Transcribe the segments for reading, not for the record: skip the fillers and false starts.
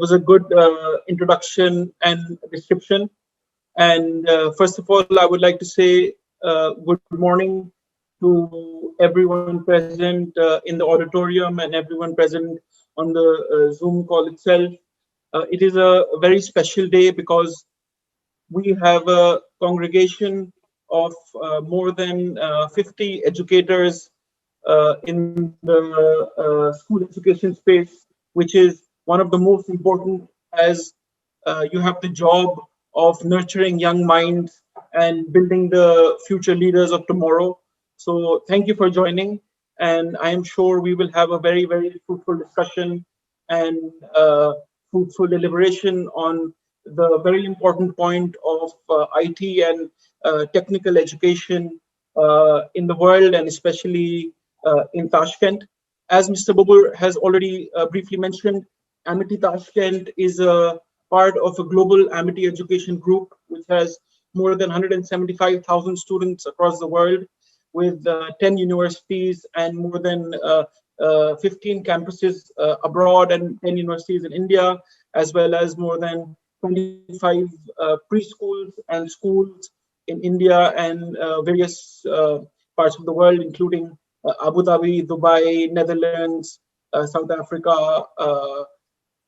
was a good introduction and description. And first of all, I would like to say good morning to everyone present in the auditorium and everyone present on the Zoom call itself. It is a very special day because we have a congregation of more than 50 educators in the school education space, which is one of the most important, as you have the job of nurturing young minds and building the future leaders of tomorrow. So thank you for joining, and I am sure we will have a very, very fruitful discussion and fruitful deliberation on the very important point of IT and technical education in the world, and especially in Tashkent. As Mr. Bobur has already briefly mentioned, Amity Tashkent is a part of a global Amity education group, which has more than 175,000 students across the world, with 10 universities and more than 15 campuses abroad, and 10 universities in India, as well as more than 25 preschools and schools in India and various parts of the world, including Abu Dhabi, Dubai, Netherlands, South Africa,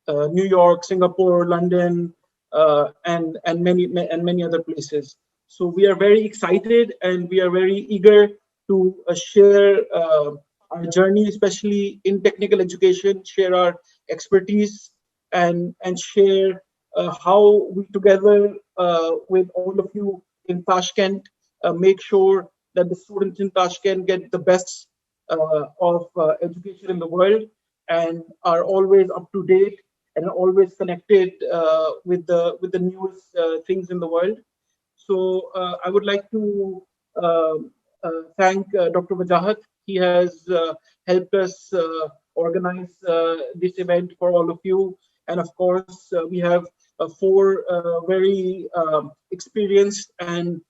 New York, Singapore, London, and many other places. So we are very excited and we are very eager to share our journey, especially in technical education, share our expertise, and share how we together with all of you in Tashkent make sure that the students in Tashkent get the best of education in the world and are always up to date and always connected with the newest things in the world. So I would like to thank Dr. Wajahat. He has helped us organize this event for all of you. And of course, we have four very experienced and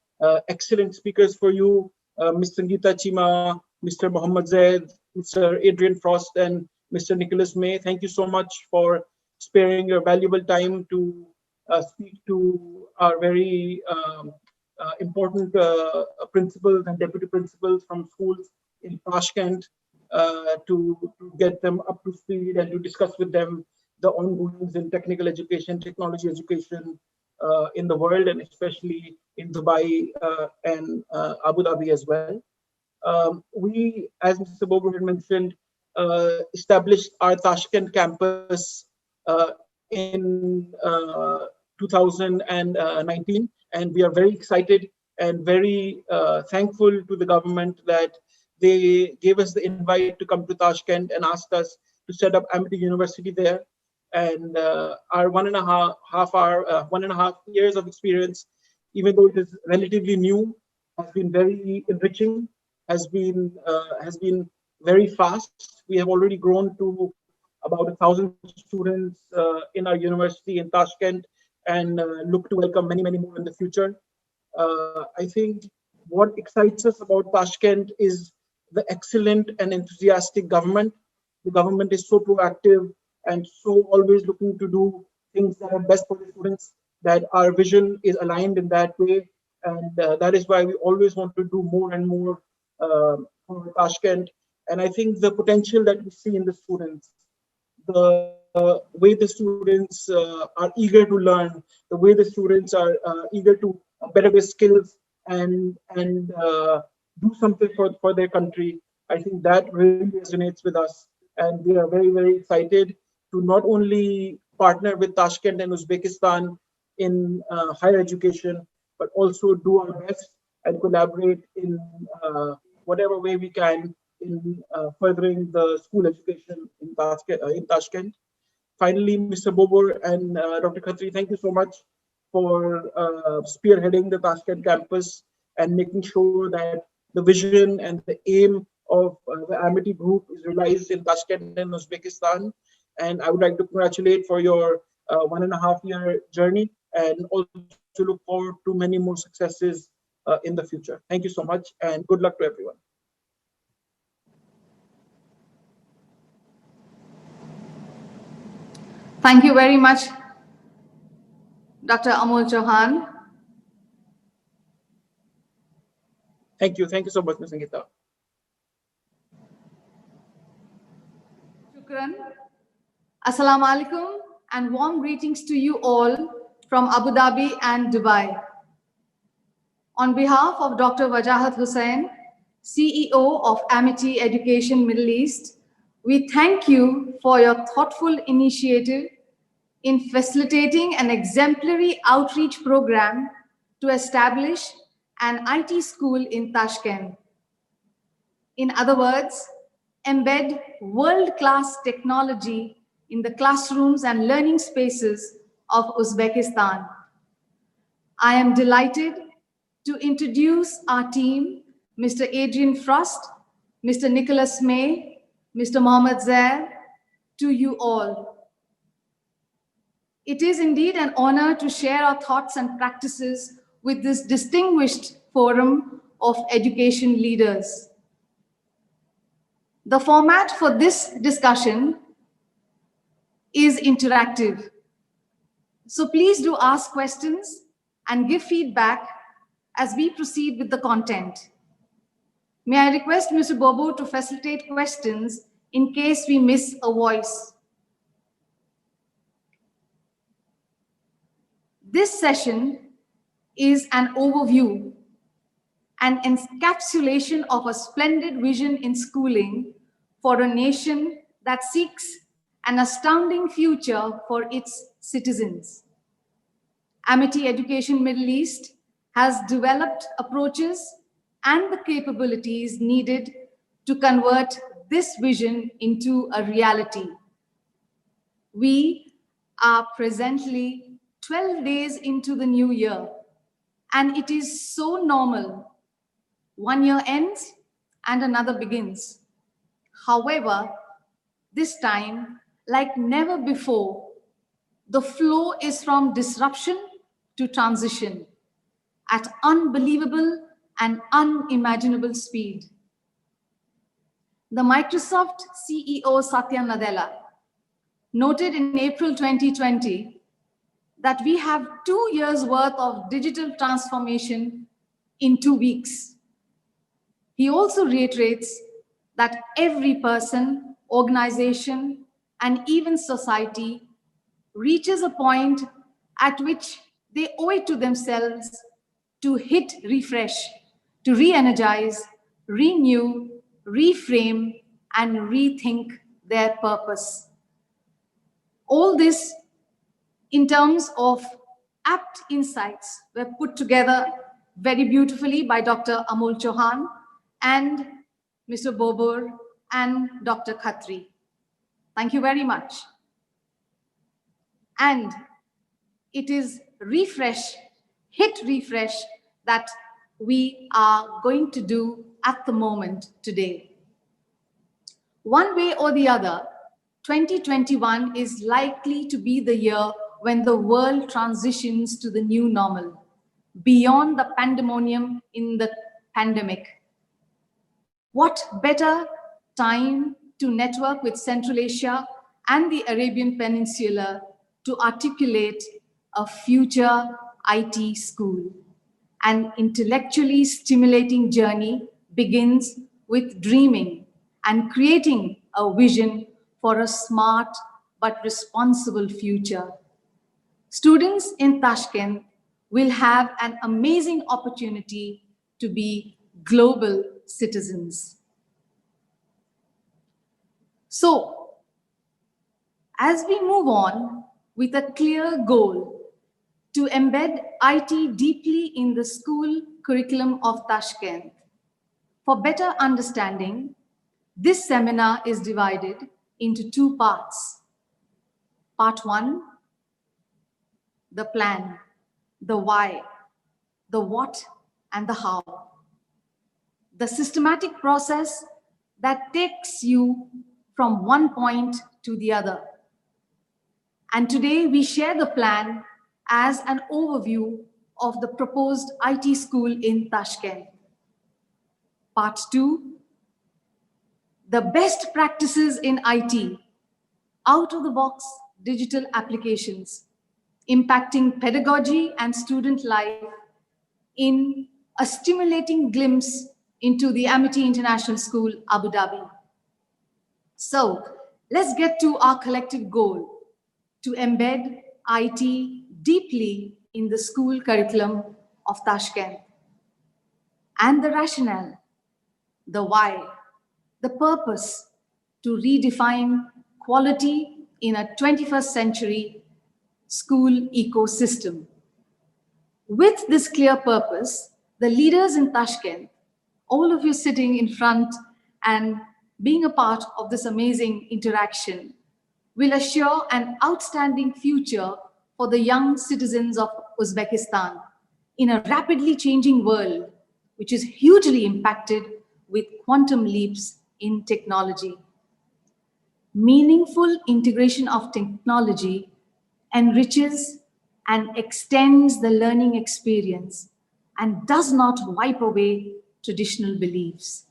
excellent speakers for you, Ms. Sangeeta Chima, Mr. Mohammed Zaid, Mr. Adrian Frost, and Mr. Nicholas May. Thank you so much for sparing your valuable time to speak to our very important principals and deputy principals from schools in Tashkent to get them up to speed and to discuss with them the ongoings in technical education, technology education in the world, and especially in Dubai and Abu Dhabi as well. We, as Mr. Bober had mentioned, established our Tashkent campus in 2019, and we are very excited and very thankful to the government that they gave us the invite to come to Tashkent and asked us to set up Amity University there. And our 1.5 years of experience, even though it is relatively new, has been very enriching, has been very fast. We have already grown to about 1,000 students in our university in Tashkent, and look to welcome many, many more in the future. I think what excites us about Tashkent is the excellent and enthusiastic government. The government is so proactive and so always looking to do things that are best for the students, that our vision is aligned in that way. And that is why we always want to do more and more for Tashkent. And I think the potential that we see in the students, the way the students are eager to learn, the way the students are eager to better their skills and do something for their country, I think that really resonates with us. And we are very, very excited to not only partner with Tashkent and Uzbekistan in higher education, but also do our best and collaborate in whatever way we can in furthering the school education in Tashkent. Finally, Mr. Bobor and Dr. Khatri, thank you so much for spearheading the Tashkent campus and making sure that the vision and the aim of the Amity Group is realized in Tashkent and Uzbekistan. And I would like to congratulate for your 1.5-year journey, and also look forward to many more successes in the future. Thank you so much, and good luck to everyone. Thank you very much, Dr. Amol Chauhan. Thank you. Thank you so much, Ms. Sangeeta. Shukran. Assalamu alaikum and warm greetings to you all from Abu Dhabi and Dubai. On behalf of Dr. Wajahat Hussain, CEO of Amity Education Middle East, we thank you for your thoughtful initiative in facilitating an exemplary outreach program to establish an IT school in Tashkent. In other words, embed world-class technology in the classrooms and learning spaces of Uzbekistan. I am delighted to introduce our team, Mr. Adrian Frost, Mr. Nicholas May, Mr. Mohammed Zair, to you all. It is indeed an honor to share our thoughts and practices with this distinguished forum of education leaders. The format for this discussion is interactive. So please do ask questions and give feedback as we proceed with the content. May I request Mr. Bobo to facilitate questions in case we miss a voice. This session is an overview, an encapsulation of a splendid vision in schooling for a nation that seeks an astounding future for its citizens. Amity Education Middle East has developed approaches and the capabilities needed to convert this vision into a reality. We are presently 12 days into the new year, and it is so normal. One year ends and another begins. However, this time, like never before, the flow is from disruption to transition at unbelievable and unimaginable speed. The Microsoft CEO Satya Nadella noted in April 2020 that we have 2 years worth of digital transformation in 2 weeks. He also reiterates that every person, organization, and even society reaches a point at which they owe it to themselves to hit refresh, to re-energize, renew, reframe, and rethink their purpose. All this in terms of apt insights were put together very beautifully by Dr. Amol Chauhan and Mr. Bobor and Dr. Khatri. Thank you very much. And it is refresh, hit refresh, that we are going to do at the moment today. One way or the other, 2021 is likely to be the year when the world transitions to the new normal, beyond the pandemonium in the pandemic. What better time to network with Central Asia and the Arabian Peninsula to articulate a future IT school? An intellectually stimulating journey begins with dreaming and creating a vision for a smart but responsible future. Students in Tashkent will have an amazing opportunity to be global citizens. So, as we move on with a clear goal to embed IT deeply in the school curriculum of Tashkent, for better understanding, this seminar is divided into 2 parts. Part 1, the plan, the why, the what, and the how. The systematic process that takes you from one point to the other. And today we share the plan as an overview of the proposed IT school in Tashkent. Part 2, the best practices in IT, out of the box digital applications, impacting pedagogy and student life in a stimulating glimpse into the Amity International School, Abu Dhabi. So let's get to our collective goal to embed IT deeply in the school curriculum of Tashkent. And the rationale, the why, the purpose to redefine quality in a 21st century school ecosystem. With this clear purpose, the leaders in Tashkent, all of you sitting in front and being a part of this amazing interaction, will assure an outstanding future for the young citizens of Uzbekistan in a rapidly changing world, which is hugely impacted with quantum leaps in technology. Meaningful integration of technology enriches and extends the learning experience and does not wipe away traditional beliefs.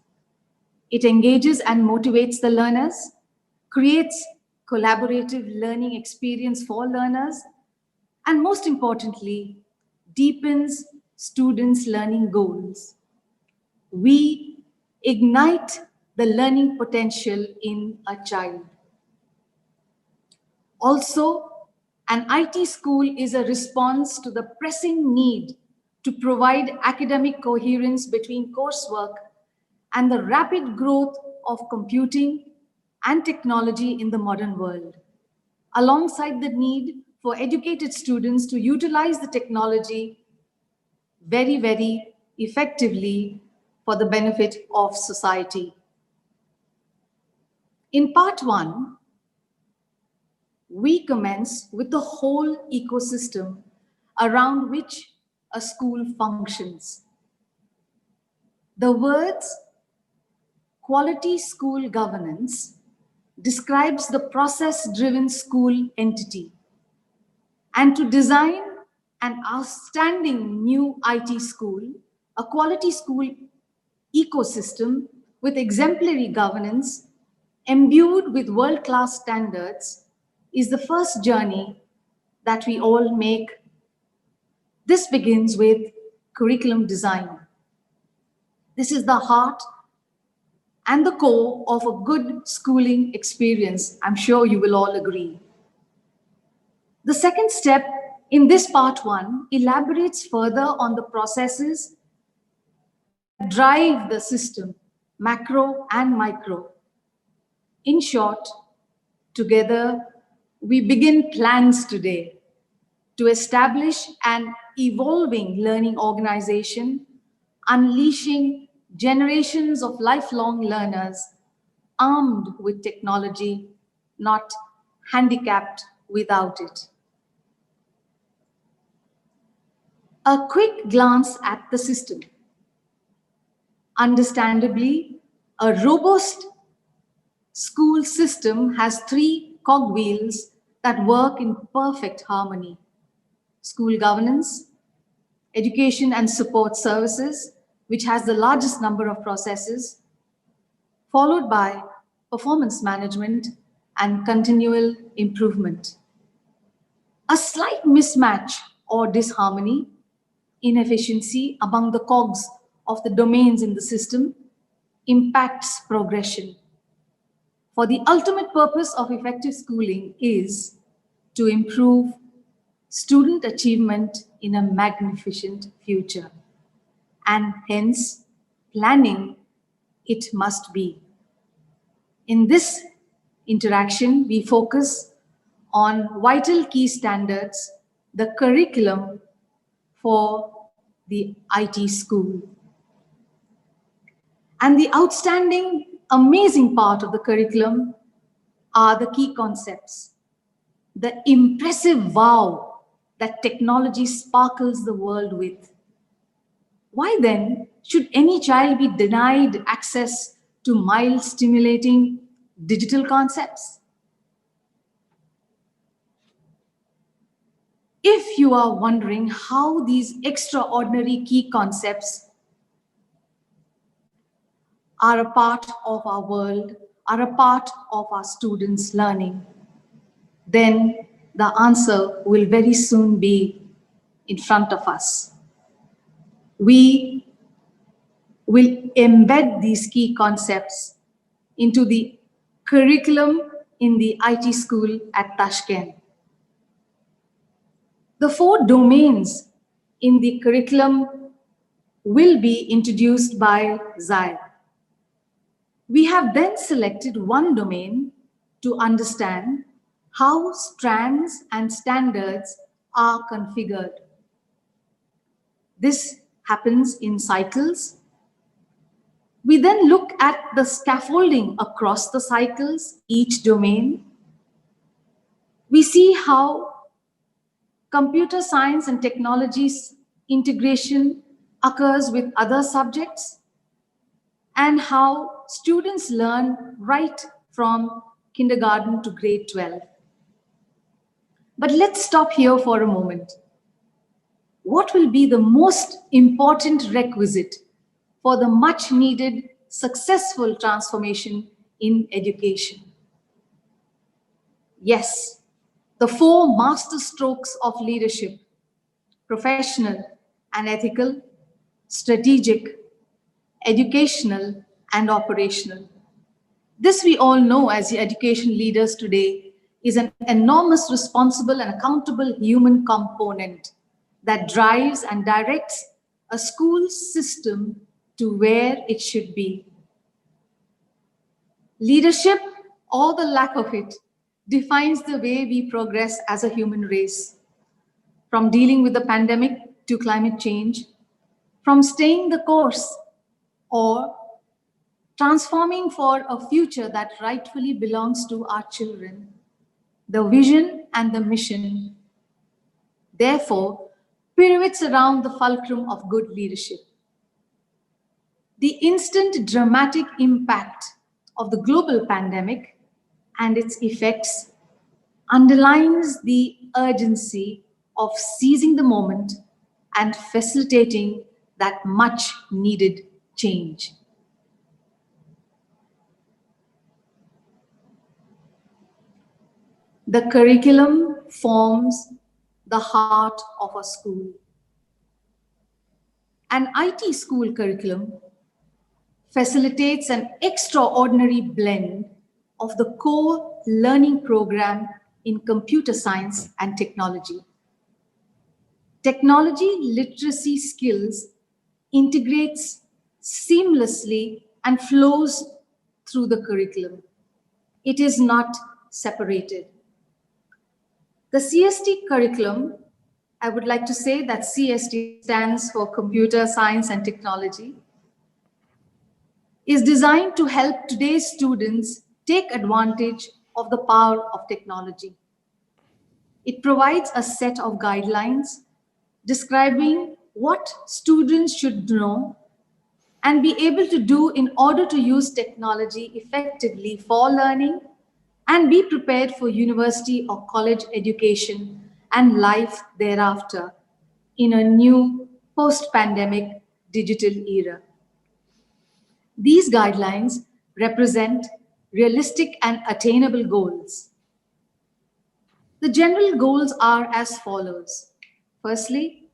It engages and motivates the learners, creates collaborative learning experience for learners, and most importantly, deepens students' learning goals. We ignite the learning potential in a child. Also, an IT school is a response to the pressing need to provide academic coherence between coursework and the rapid growth of computing and technology in the modern world, alongside the need for educated students to utilize the technology very, very effectively for the benefit of society. In part one, we commence with the whole ecosystem around which a school functions. The words quality school governance describes the process-driven school entity. And to design an outstanding new IT school, a quality school ecosystem with exemplary governance, imbued with world-class standards, is the first journey that we all make. This begins with curriculum design. This is the heart and the core of a good schooling experience. I'm sure you will all agree. The second step in this part one elaborates further on the processes that drive the system, macro and micro. In short, together, we begin plans today to establish an evolving learning organization, unleashing generations of lifelong learners armed with technology, not handicapped without it. A quick glance at the system. Understandably, a robust school system has three cogwheels that work in perfect harmony: school governance, education and support services, which has the largest number of processes, followed by performance management and continual improvement. A slight mismatch or disharmony, inefficiency among the cogs of the domains in the system impacts progression. For the ultimate purpose of effective schooling is to improve student achievement in a magnificent future. And hence, planning it must be. In this interaction, we focus on vital key standards, the curriculum for the IT school. And the outstanding, amazing part of the curriculum are the key concepts, the impressive wow that technology sparkles the world with. Why then should any child be denied access to mild, stimulating digital concepts? If you are wondering how these extraordinary key concepts are a part of our world, are a part of our students' learning, then the answer will very soon be in front of us. We will embed these key concepts into the curriculum in the IT school at Tashkent. The 4 domains in the curriculum will be introduced by Zaid. We have then selected one domain to understand how strands and standards are configured. This happens in cycles. We then look at the scaffolding across the cycles, each domain. We see how computer science and technologies integration occurs with other subjects and how students learn right from kindergarten to grade 12. But let's stop here for a moment. What will be the most important requisite for the much needed successful transformation in education? Yes, the 4 master strokes of leadership: professional and ethical, strategic, educational, and operational. This we all know as the education leaders today is an enormous responsible and accountable human component that drives and directs a school system to where it should be. Leadership, or the lack of it, defines the way we progress as a human race. From dealing with the pandemic to climate change, from staying the course or transforming for a future that rightfully belongs to our children. The vision and the mission, therefore, pivots around the fulcrum of good leadership. The instant dramatic impact of the global pandemic and its effects underlines the urgency of seizing the moment and facilitating that much needed change. The curriculum forms the heart of a school. An IT school curriculum facilitates an extraordinary blend of the core learning program in computer science and technology. Technology literacy skills integrates seamlessly and flows through the curriculum. It is not separated. The CST curriculum, I would like to say that CST stands for Computer Science and Technology, is designed to help today's students take advantage of the power of technology. It provides a set of guidelines describing what students should know and be able to do in order to use technology effectively for learning and be prepared for university or college education and life thereafter in a new post-pandemic digital era. These guidelines represent realistic and attainable goals. The general goals are as follows. Firstly,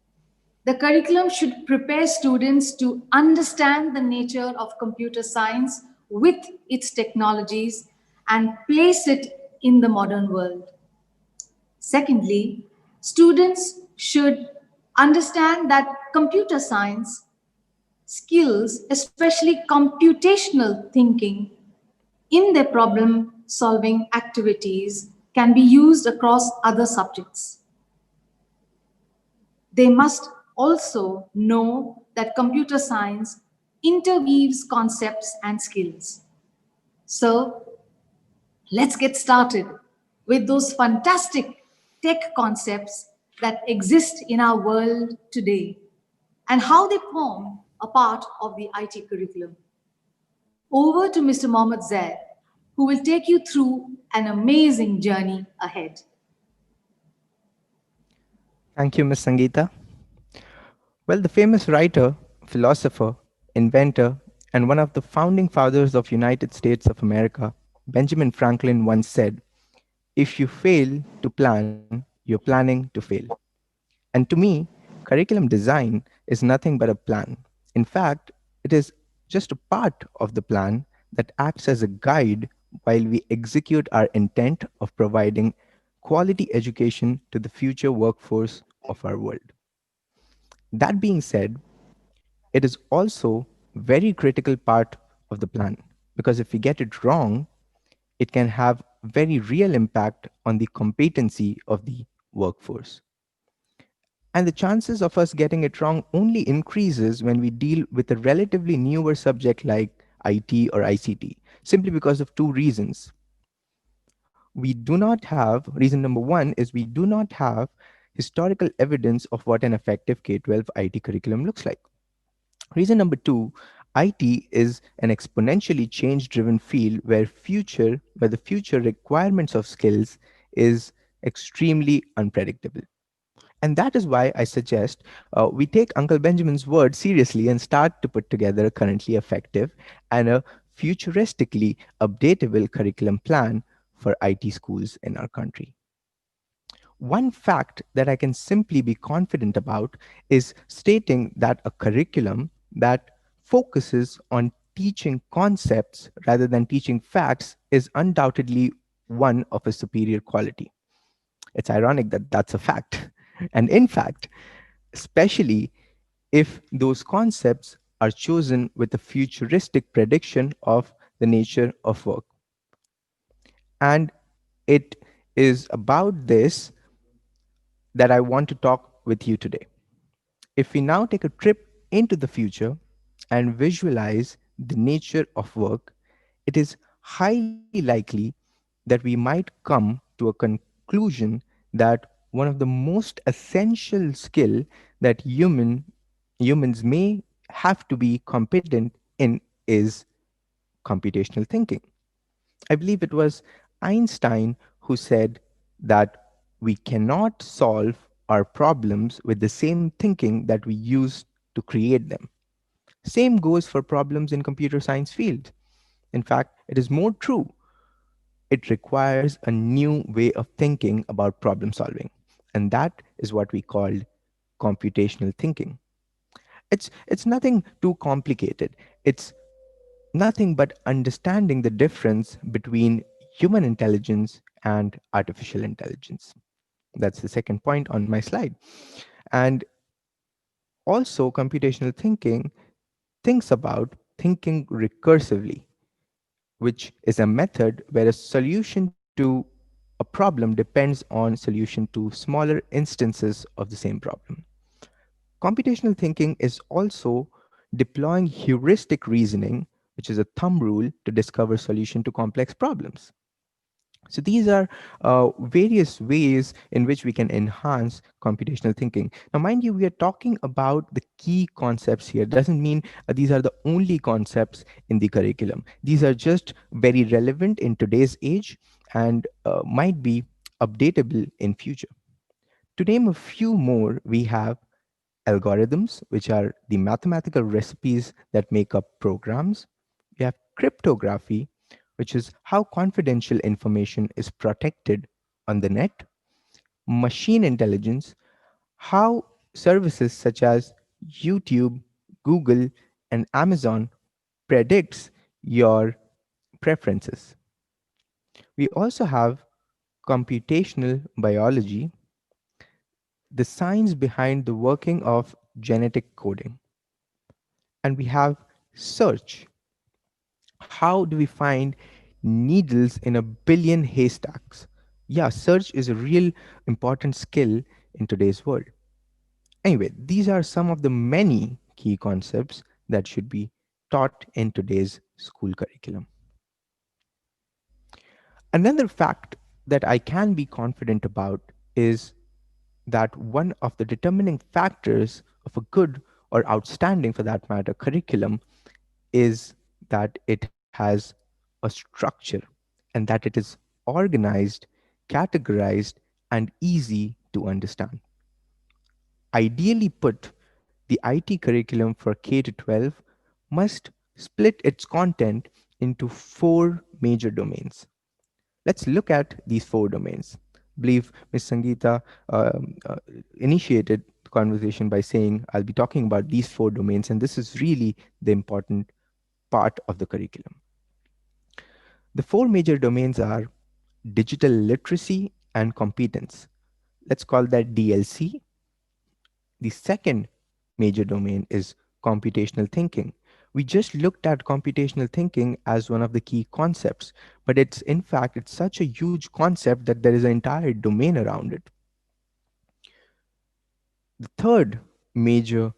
the curriculum should prepare students to understand the nature of computer science with its technologies and place it in the modern world. Secondly, students should understand that computer science skills, especially computational thinking, in their problem-solving activities can be used across other subjects. They must also know that computer science interweaves concepts and skills. So let's get started with those fantastic tech concepts that exist in our world today and how they form a part of the IT curriculum. Over to Mr. Mohammed Zaid, who will take you through an amazing journey ahead. Thank you, Ms. Sangeeta. Well, the famous writer, philosopher, inventor, and one of the founding fathers of United States of America, Benjamin Franklin once said, If you fail to plan, you're planning to fail. And to me, curriculum design is nothing but a plan. In fact, it is just a part of the plan that acts as a guide while we execute our intent of providing quality education to the future workforce of our world. That being said, it is also very critical part of the plan because if we get it wrong, it can have very real impact on the competency of the workforce. And the chances of us getting it wrong only increases when we deal with a relatively newer subject like IT or ICT, simply because of two reasons. We do not have, reason number one is we do not have historical evidence of what an effective K 12 IT curriculum looks like. Reason number two, IT is an exponentially change driven field where the future requirements of skills is extremely unpredictable. And that is why I suggest we take Uncle Benjamin's word seriously and start to put together a currently effective and a futuristically updatable curriculum plan for IT schools in our country. One fact that I can simply be confident about is stating that a curriculum that focuses on teaching concepts rather than teaching facts is undoubtedly one of a superior quality. It's ironic that that's a fact. And in fact, especially if those concepts are chosen with a futuristic prediction of the nature of work. And it is about this that I want to talk with you today. If we now take a trip into the future and visualize the nature of work, it is highly likely that we might come to a conclusion that one of the most essential skill that humans may have to be competent in is computational thinking. I believe it was Einstein who said that we cannot solve our problems with the same thinking that we use to create them. Same goes for problems in computer science field. In fact, it is more true. It requires a new way of thinking about problem solving. And that is what we call computational thinking. It's nothing too complicated. It's nothing but understanding the difference between human intelligence and artificial intelligence. That's the second point on my slide. And also, computational thinking thinks about thinking recursively, which is a method where a solution to a problem depends on solution to smaller instances of the same problem. Computational thinking is also deploying heuristic reasoning, which is a thumb rule to discover solution to complex problems. So these are various ways in which we can enhance computational thinking. Now, mind you, we are talking about the key concepts here. Doesn't mean these are the only concepts in the curriculum. These are just very relevant in today's age and might be updatable in future. To name a few more, we have algorithms, which are the mathematical recipes that make up programs. We have cryptography, which is how confidential information is protected on the net. Machine intelligence, how services such as YouTube, Google, and Amazon predicts your preferences. We also have computational biology, the science behind the working of genetic coding. And we have search. How do we find needles in a billion haystacks? Yeah, search is a real important skill in today's world. Anyway, these are some of the many key concepts that should be taught in today's school curriculum. Another fact that I can be confident about is that one of the determining factors of a good or outstanding, for that matter, curriculum is that it has a structure and that it is organized, categorized, and easy to understand. Ideally put, the IT curriculum for K to 12 must split its content into four major domains: Let's look at these four domains. I believe Ms. Sangeeta initiated the conversation by saying, I'll be talking about these four domains, and this is really the important part of the curriculum. The four major domains are digital literacy and competence. Let's call that DLC. The second major domain is computational thinking. We just looked at computational thinking as one of the key concepts, but it's in fact it's such a huge concept that there is an entire domain around it. The third major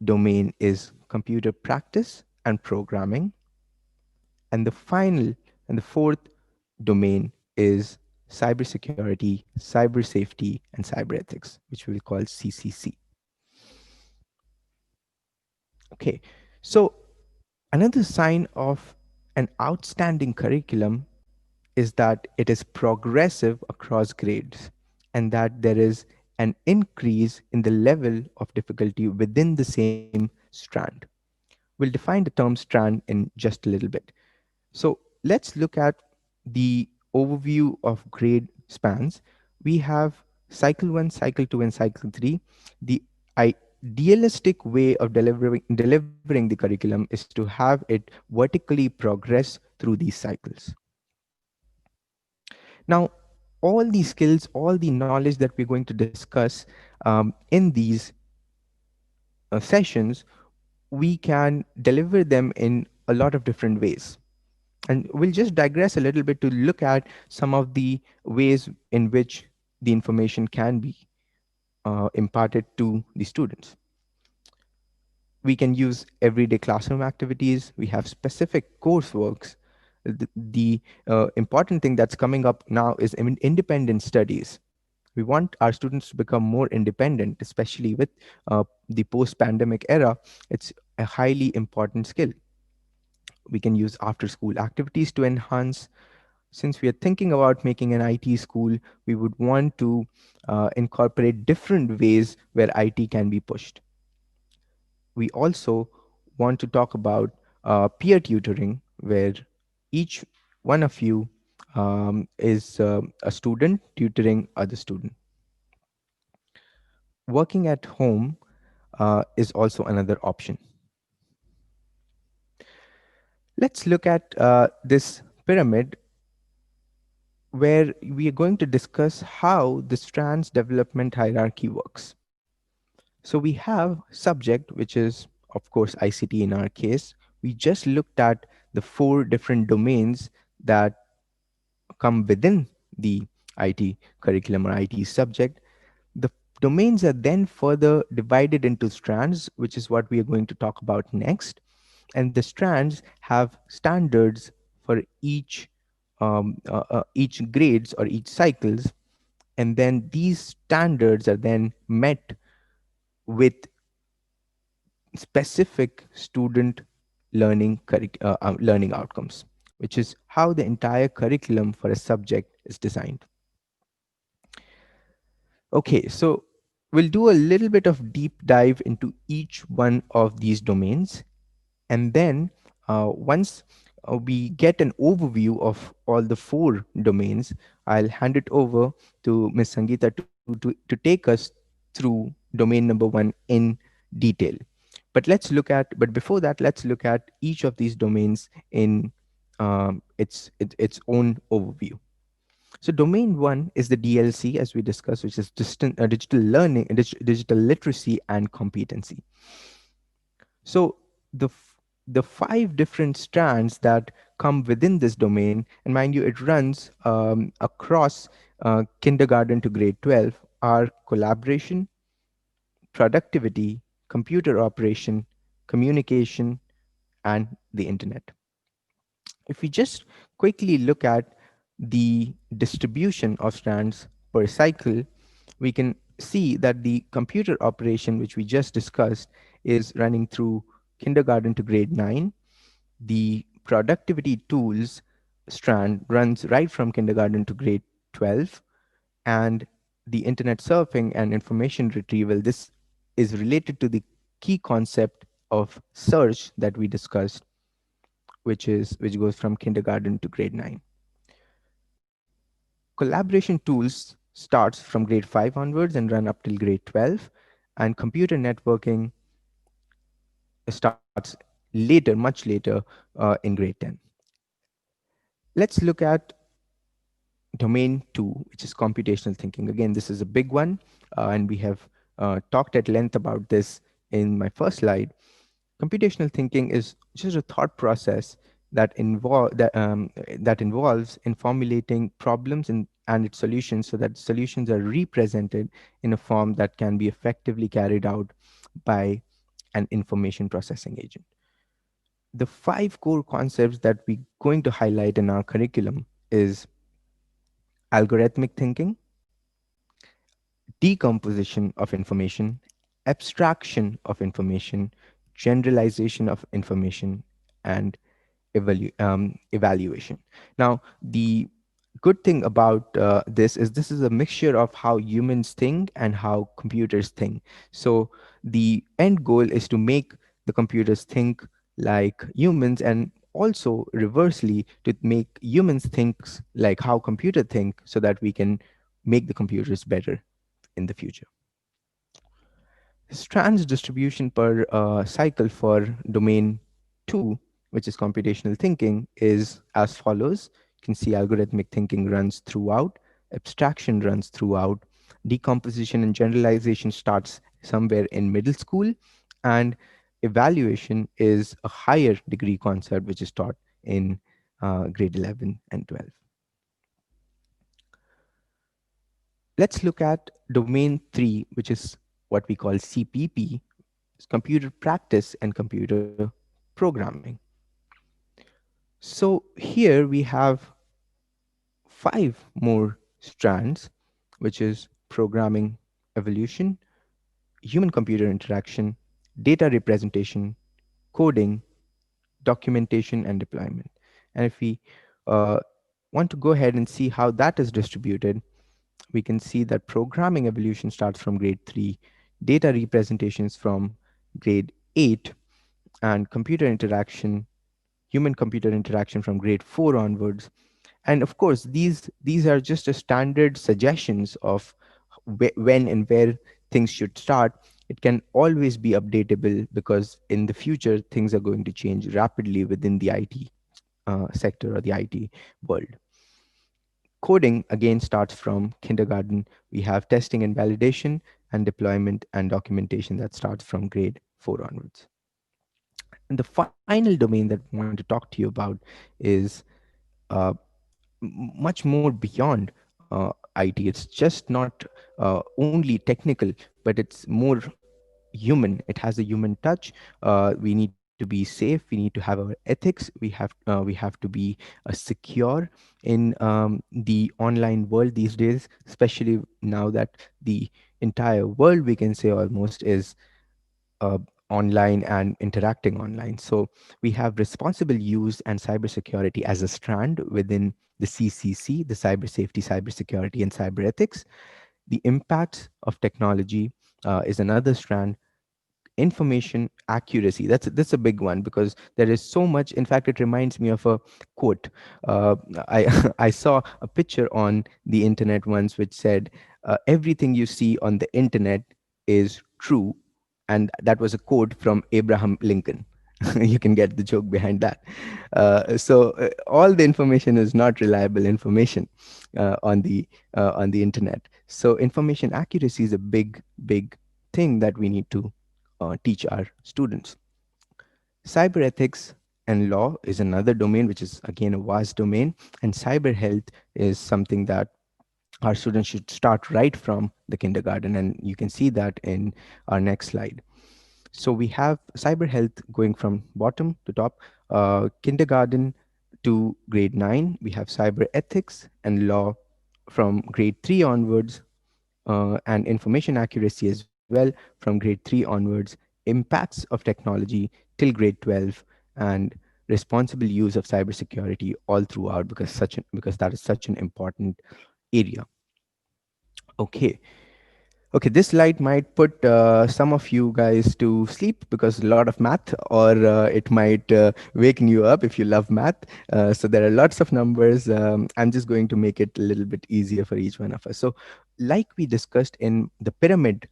domain is computer practice and programming, and the final and the fourth domain is cybersecurity, cyber safety, and cyber ethics, which we will call CCC. Okay, so another sign of an outstanding curriculum is that it is progressive across grades and that there is an increase in the level of difficulty within the same strand. We'll define the term strand in just a little bit. So let's look at the overview of grade spans. We have cycle 1, cycle 2, and cycle 3. The idealistic way of delivering the curriculum is to have it vertically progress through these cycles. Now, all these skills, all the knowledge that we're going to discuss in these sessions, we can deliver them in a lot of different ways. And we'll just digress a little bit to look at some of the ways in which the information can be imparted to the students. We can use everyday classroom activities. We have specific courseworks. The important thing that's coming up now is independent studies. We want our students to become more independent, especially with the post-pandemic era. It's a highly important skill. We can use after-school activities to enhance. Since we are thinking about making an IT school, we would want to incorporate different ways where IT can be pushed. We also want to talk about peer tutoring, where each one of you is a student tutoring other student. Working at home is also another option. Let's look at this pyramid where we are going to discuss how the strands development hierarchy works. So we have subject, which is of course ICT in our case. We just looked at the four different domains that come within the IT curriculum or IT subject. The domains are then further divided into strands, which is what we are going to talk about next. And the strands have standards for each grades or each cycles, and then these standards are then met with specific student learning outcomes, which is how the entire curriculum for a subject is designed. Okay, so we'll do a little bit of deep dive into each one of these domains. And then once we get an overview of all the four domains, I'll hand it over to Ms. Sangeeta to take us through domain number one in detail. But before that, let's look at each of these domains in its own overview. So domain one is the DLC, as we discussed, which is digital learning, digital literacy, and competency. So the five different strands that come within this domain, and mind you, it runs across kindergarten to grade 12, are collaboration, productivity, computer operation, communication, and the internet. If we just quickly look at the distribution of strands per cycle, we can see that the computer operation, which we just discussed, is running through kindergarten to grade 9. The productivity tools strand runs right from kindergarten to grade 12. And the internet surfing and information retrieval, this is related to the key concept of search that we discussed, which goes from kindergarten to grade 9. Collaboration tools starts from grade 5 onwards and run up till grade 12, and computer networking starts later, much later, in grade 10. Let's look at domain 2, which is computational thinking. Again, this is a big one, and we have talked at length about this in my first slide. Computational thinking is just a thought process that involves in formulating problems and its solutions, so that solutions are represented in a form that can be effectively carried out by an information processing agent. The five core concepts that we're going to highlight in our curriculum is algorithmic thinking, decomposition of information, abstraction of information, generalization of information, and evaluation. Now, the good thing about this is a mixture of how humans think and how computers think. So the end goal is to make the computers think like humans, and also reversely to make humans think like how computer think, so that we can make the computers better in the future. Strands distribution per cycle for domain 2, which is computational thinking, is as follows. You can see algorithmic thinking runs throughout, abstraction runs throughout, decomposition and generalization starts somewhere in middle school, and evaluation is a higher degree concept which is taught in grade 11 and 12. Let's look at domain 3, which is what we call CPP, computer practice and computer programming. So here we have five more strands, which is programming evolution, human computer interaction, data representation, coding, documentation, and deployment. And if we uh, want to go ahead and see how that is distributed, we can see that programming evolution starts from grade 3, data representations from grade 8, and computer interaction, human computer interaction from grade 4 onwards. And of course, these are just a standard suggestions of when and where things should start. It can always be updatable, because in the future things are going to change rapidly within the IT sector or the IT world. Coding again starts from kindergarten. We have testing and validation, and deployment and documentation that starts from grade 4 onwards. And the final domain that I want to talk to you about is uh, much more beyond IT. It's just not only technical, but it's more human. It has a human touch. We need to be safe. We need to have our ethics. We have to be secure in the online world these days, especially now that the entire world, we can say almost, is uh, online and interacting online. So we have responsible use and cybersecurity as a strand within the CCC, the cyber safety, cybersecurity, and cyber ethics. The impacts of technology is another strand. Information accuracy, that's a big one, because there is so much. In fact, it reminds me of a quote. I I saw a picture on the internet once which said, everything you see on the internet is true, and that was a quote from Abraham Lincoln. You can get the joke behind that. So all the information is not reliable information on the internet. So information accuracy is a big thing that we need to teach our students. Cyber ethics and law is another domain, which is again a vast domain, and cyber health is something that our students should start right from the kindergarten, and you can see that in our next slide. So we have cyber health going from bottom to top, kindergarten to grade 9. We have cyber ethics and law from grade 3 onwards, and information accuracy as well from grade 3 onwards, impacts of technology till grade 12, and responsible use of cybersecurity all throughout, because that is such an important area. Okay, Okay, this slide might put some of you guys to sleep because a lot of math, or it might waken you up if you love math. So there are lots of numbers. I'm just going to make it a little bit easier for each one of us. So, like we discussed in the pyramid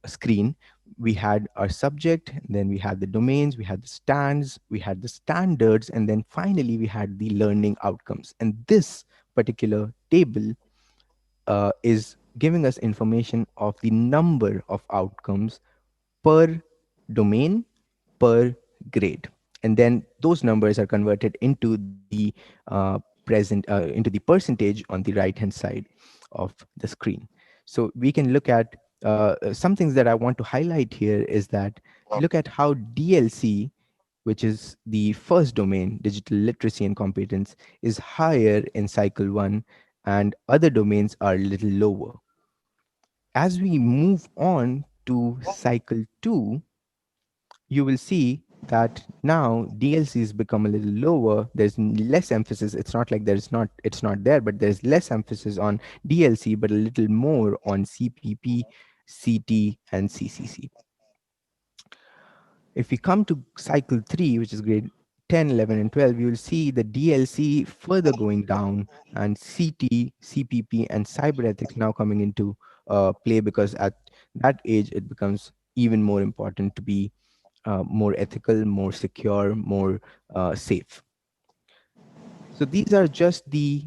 screen, we had our subject, then we had the domains, we had the stands, we had the standards, and then finally we had the learning outcomes. And this particular table is giving us information of the number of outcomes per domain per grade, and then those numbers are converted into the present into the percentage on the right hand side of the screen. So we can look at some things that I want to highlight here is that look at how DLC, which is the first domain, digital literacy and competence, is higher in cycle 1 and other domains are a little lower. As we move on to cycle 2, you will see that now DLCs become a little lower. There's less emphasis. It's not like it's not there, but there's less emphasis on DLC, but a little more on CPP, CT, and CCC. If we come to cycle 3, which is grade 10, 11, and 12, you will see the DLC further going down and CT, CPP, and cyber ethics now coming into play, because at that age, it becomes even more important to be more ethical, more secure, more safe. So these are just the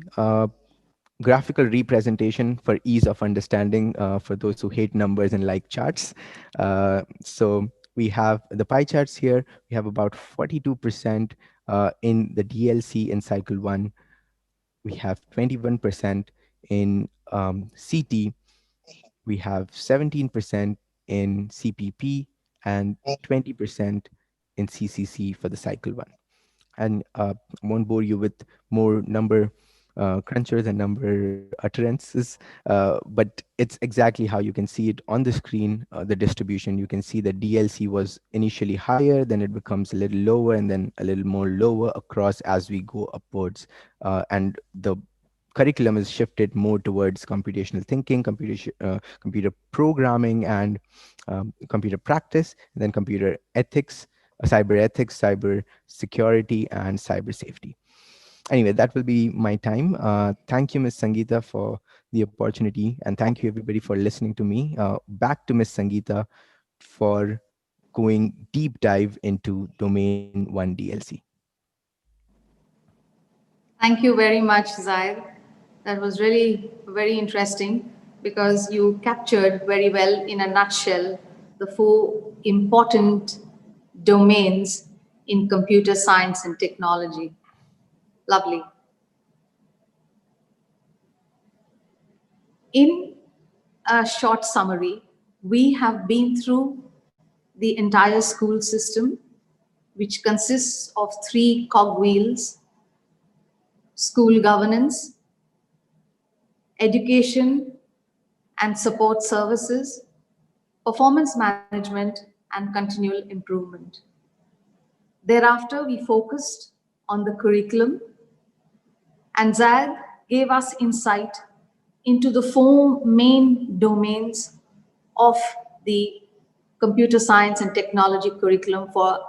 graphical representation for ease of understanding for those who hate numbers and like charts. So we have the pie charts here. We have about 42% in the DLC in cycle 1. We have 21% in CT. We have 17% in CPP and 20% in CCC for the cycle 1. And I won't bore you with more number crunchers and number utterances, but it's exactly how you can see it on the screen, the distribution. You can see the DLC was initially higher, then it becomes a little lower, and then a little more lower across as we go upwards. And the curriculum is shifted more towards computational thinking, computer programming, and computer practice, and then computer ethics, cyber security, and cyber safety. Anyway, that will be my time. Thank you, Ms. Sangeeta, for the opportunity, and thank you everybody for listening to me. Back to Ms. Sangeeta for going deep dive into domain 1 DLC. Thank you very much, Zaid. That was really very interesting because you captured very well in a nutshell the four important domains in computer science and technology. Lovely. In a short summary, we have been through the entire school system, which consists of three cogwheels: school governance, education and support services, performance management, and continual improvement. Thereafter, we focused on the curriculum, and Zag gave us insight into the four main domains of the computer science and technology curriculum for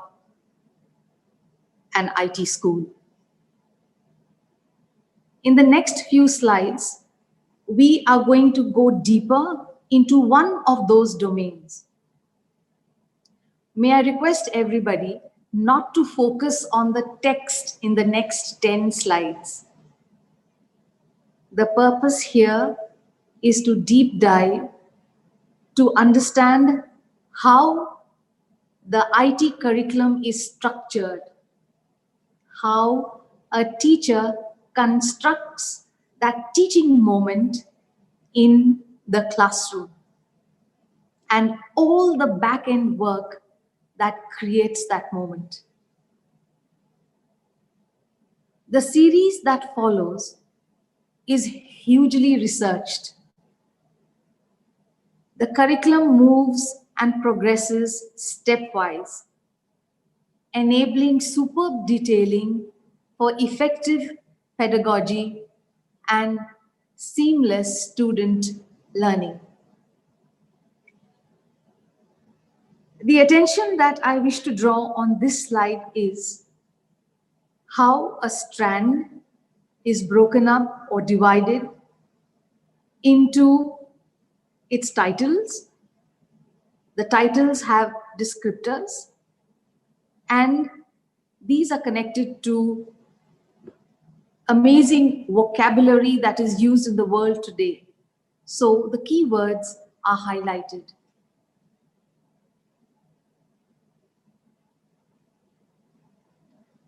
an IT school. In the next few slides, we are going to go deeper into one of those domains. May I request everybody not to focus on the text in the next 10 slides. The purpose here is to deep dive to understand how the IT curriculum is structured, how a teacher constructs that teaching moment in the classroom, and all the back-end work that creates that moment. The series that follows is hugely researched. The curriculum moves and progresses stepwise, enabling superb detailing for effective pedagogy and seamless student learning. The attention that I wish to draw on this slide is how a strand is broken up or divided into its titles. The titles have descriptors, and these are connected to amazing vocabulary that is used in the world today. So the keywords are highlighted.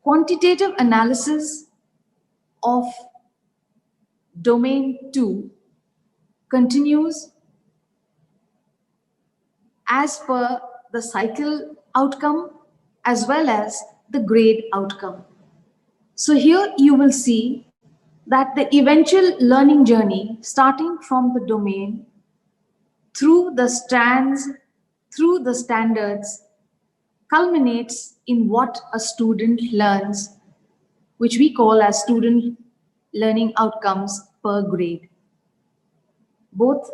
Quantitative analysis of domain 2 continues as per the cycle outcome as well as the grade outcome. So here you will see that the eventual learning journey starting from the domain through the strands, through the standards, culminates in what a student learns, which we call as student learning outcomes per grade. Both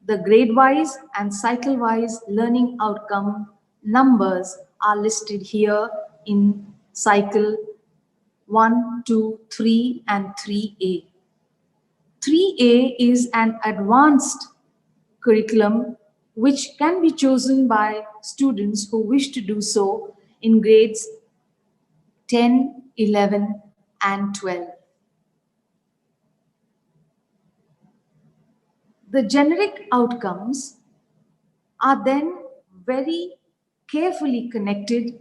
the grade-wise and cycle-wise learning outcome numbers are listed here in cycle 1, 2, 3, and 3A. 3A is an advanced curriculum which can be chosen by students who wish to do so in grades 10, 11, and 12. The generic outcomes are then very carefully connected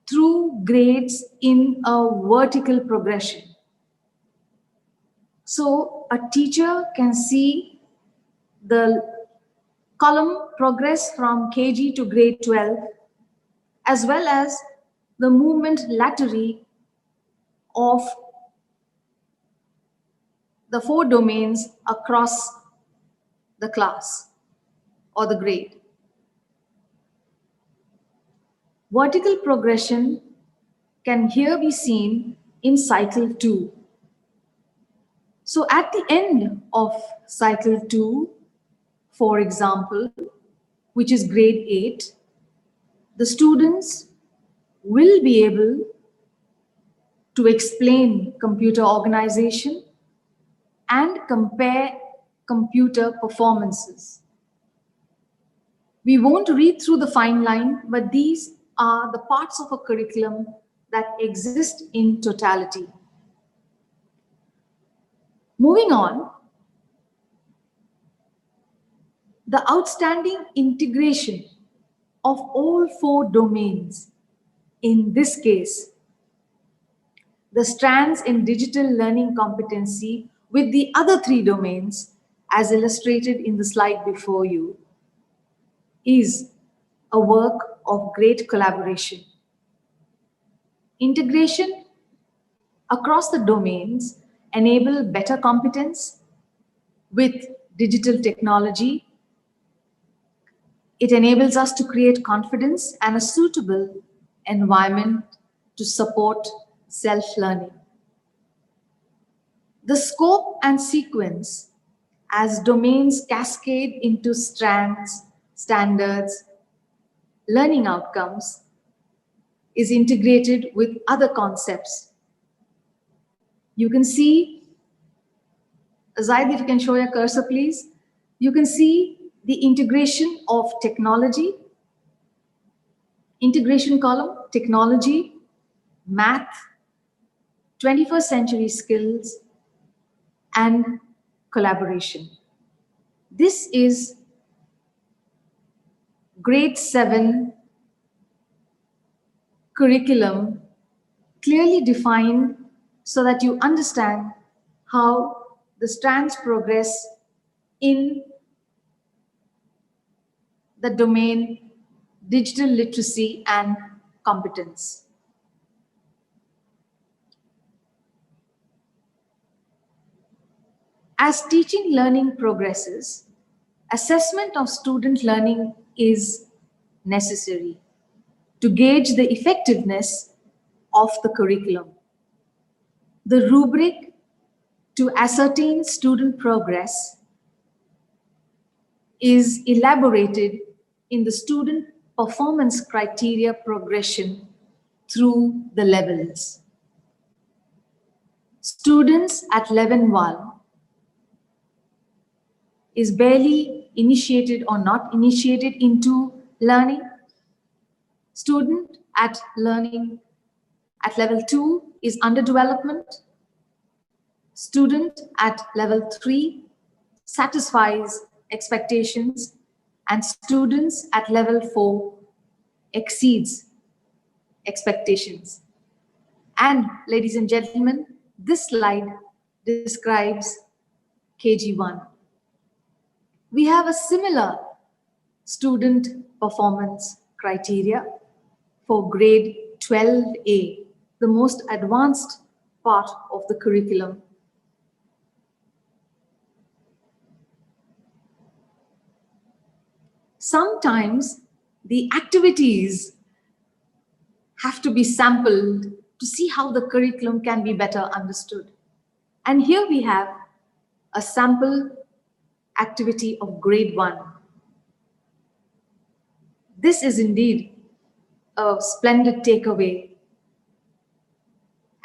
through grades in a vertical progression. So a teacher can see the column progress from KG to grade 12, as well as the movement laterally of the 4 domains across the class or the grade. Vertical progression can here be seen in cycle 2. So at the end of cycle 2, for example, which is grade 8, the students will be able to explain computer organization and compare computer performances. We won't read through the fine line, but these are the parts of a curriculum that exist in totality. Moving on, the outstanding integration of all 4 domains, in this case, the strands in digital learning competency with the other 3 domains, as illustrated in the slide before you, is a work of great collaboration. Integration across the domains enable better competence with digital technology. It enables us to create confidence and a suitable environment to support self-learning. The scope and sequence as domains cascade into strands, standards, learning outcomes is integrated with other concepts. You can see, Zaid, if you can show your cursor, please. You can see the integration of technology, integration column, technology, math, 21st century skills, and collaboration. This is grade 7 curriculum clearly defined so that you understand how the strands progress in the domain digital literacy and competence. As teaching learning progresses, assessment of student learning is necessary to gauge the effectiveness of the curriculum. The rubric to ascertain student progress is elaborated in the student performance criteria progression through the levels. Students at level 1 is barely initiated or not initiated into learning. Student at level 2 is under development. Student at level 3 satisfies expectations, and students at level 4 exceeds expectations. And ladies and gentlemen, this slide describes KG1. We have a similar student performance criteria for grade 12A, the most advanced part of the curriculum. Sometimes the activities have to be sampled to see how the curriculum can be better understood. And here we have a sample activity of grade 1. This is indeed a splendid takeaway.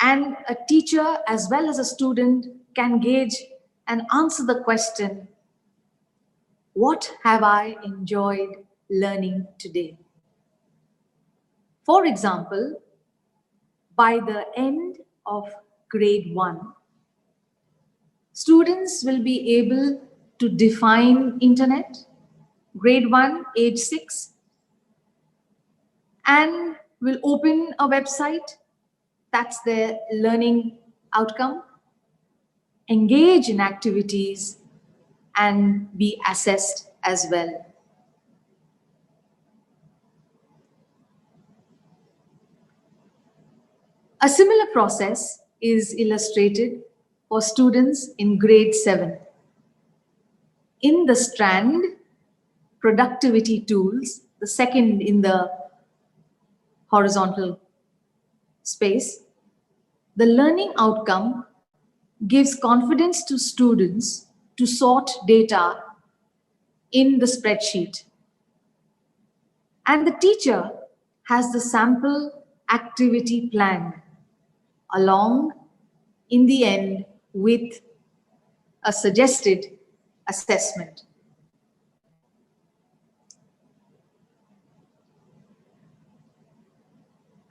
And a teacher as well as a student can gauge and answer the question, what have I enjoyed learning today? For example, by the end of grade 1, students will be able to define internet, grade 1, age 6, and will open a website. That's their learning outcome. Engage in activities and be assessed as well. A similar process is illustrated for students in grade 7. In the strand, productivity tools, the second in the horizontal space, the learning outcome gives confidence to students to sort data in the spreadsheet. And the teacher has the sample activity planned along in the end with a suggested assessment.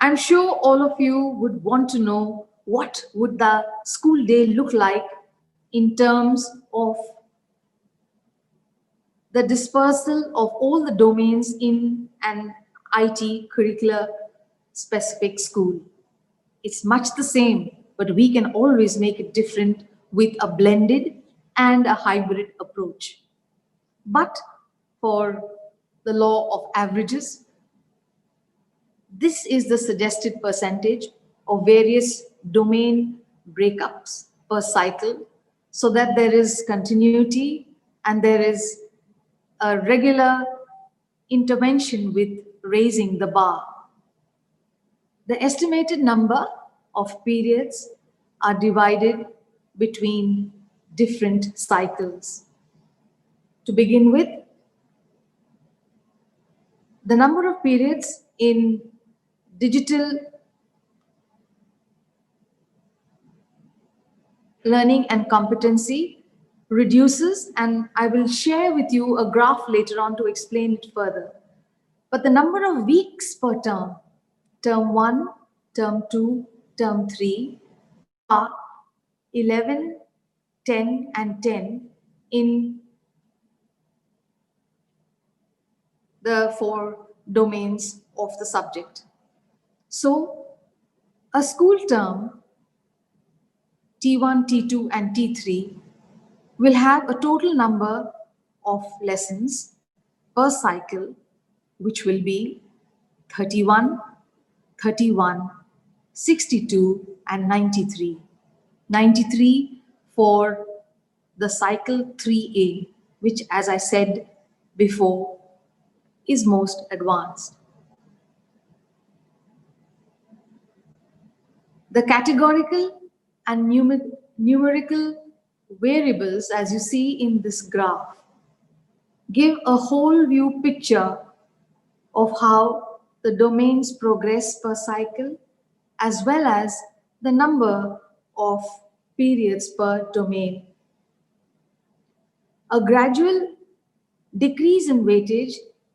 I'm sure all of you would want to know what would the school day look like in terms of the dispersal of all the domains in an IT curricular specific school. It's much the same, but we can always make it different with a blended and a hybrid approach. But for the law of averages, this is the suggested percentage of various domain breakups per cycle so that there is continuity and there is a regular intervention with raising the bar. The estimated number of periods are divided between different cycles. To begin with, the number of periods in digital learning and competency reduces, and I will share with you a graph later on to explain it further. But the number of weeks per term, term 1, term 2, term 3 are 11, 10 and 10 in the 4 domains of the subject. So a school term T1, T2 and T3 will have a total number of lessons per cycle, which will be 31, 31, 62 and 93. 93 for the cycle 3A, which as I said before is most advanced. The categorical and numerical variables, as you see in this graph, give a whole view picture of how the domains progress per cycle, as well as the number of periods per domain. A gradual decrease in weightage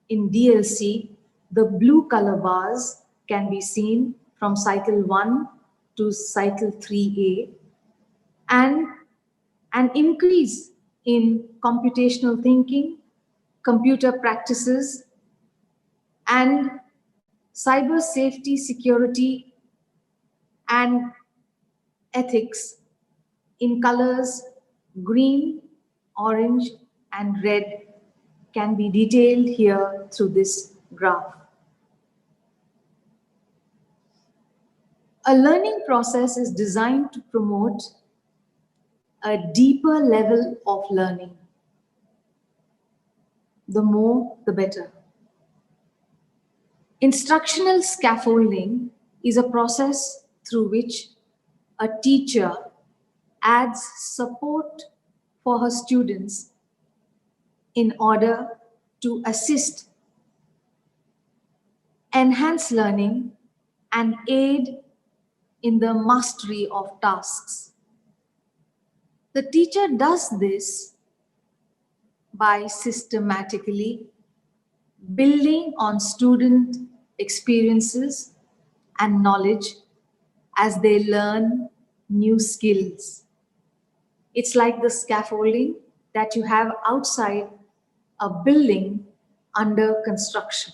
in DLC, the blue color bars, can be seen from cycle 1 to cycle 3A, and an increase in computational thinking, computer practices, and cyber safety, security, and ethics in colors green, orange, and red can be detailed here through this graph. A learning process is designed to promote a deeper level of learning. The more, the better. Instructional scaffolding is a process through which a teacher adds support for her students in order to assist, enhance learning, and aid in the mastery of tasks. The teacher does this by systematically building on student experiences and knowledge as they learn new skills. It's like the scaffolding that you have outside a building under construction.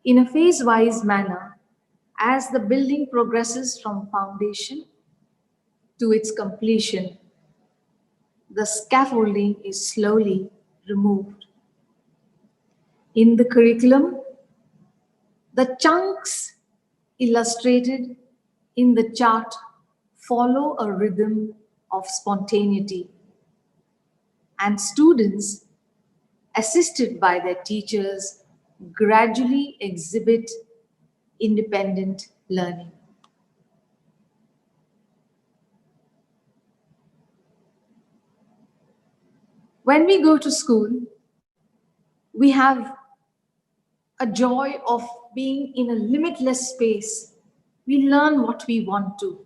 In a phase-wise manner, as the building progresses from foundation to its completion, the scaffolding is slowly removed. In the curriculum, the chunks illustrated in the chart follow a rhythm of spontaneity, and students, assisted by their teachers, gradually exhibit independent learning. When we go to school, we have a joy of being in a limitless space. We learn what we want to.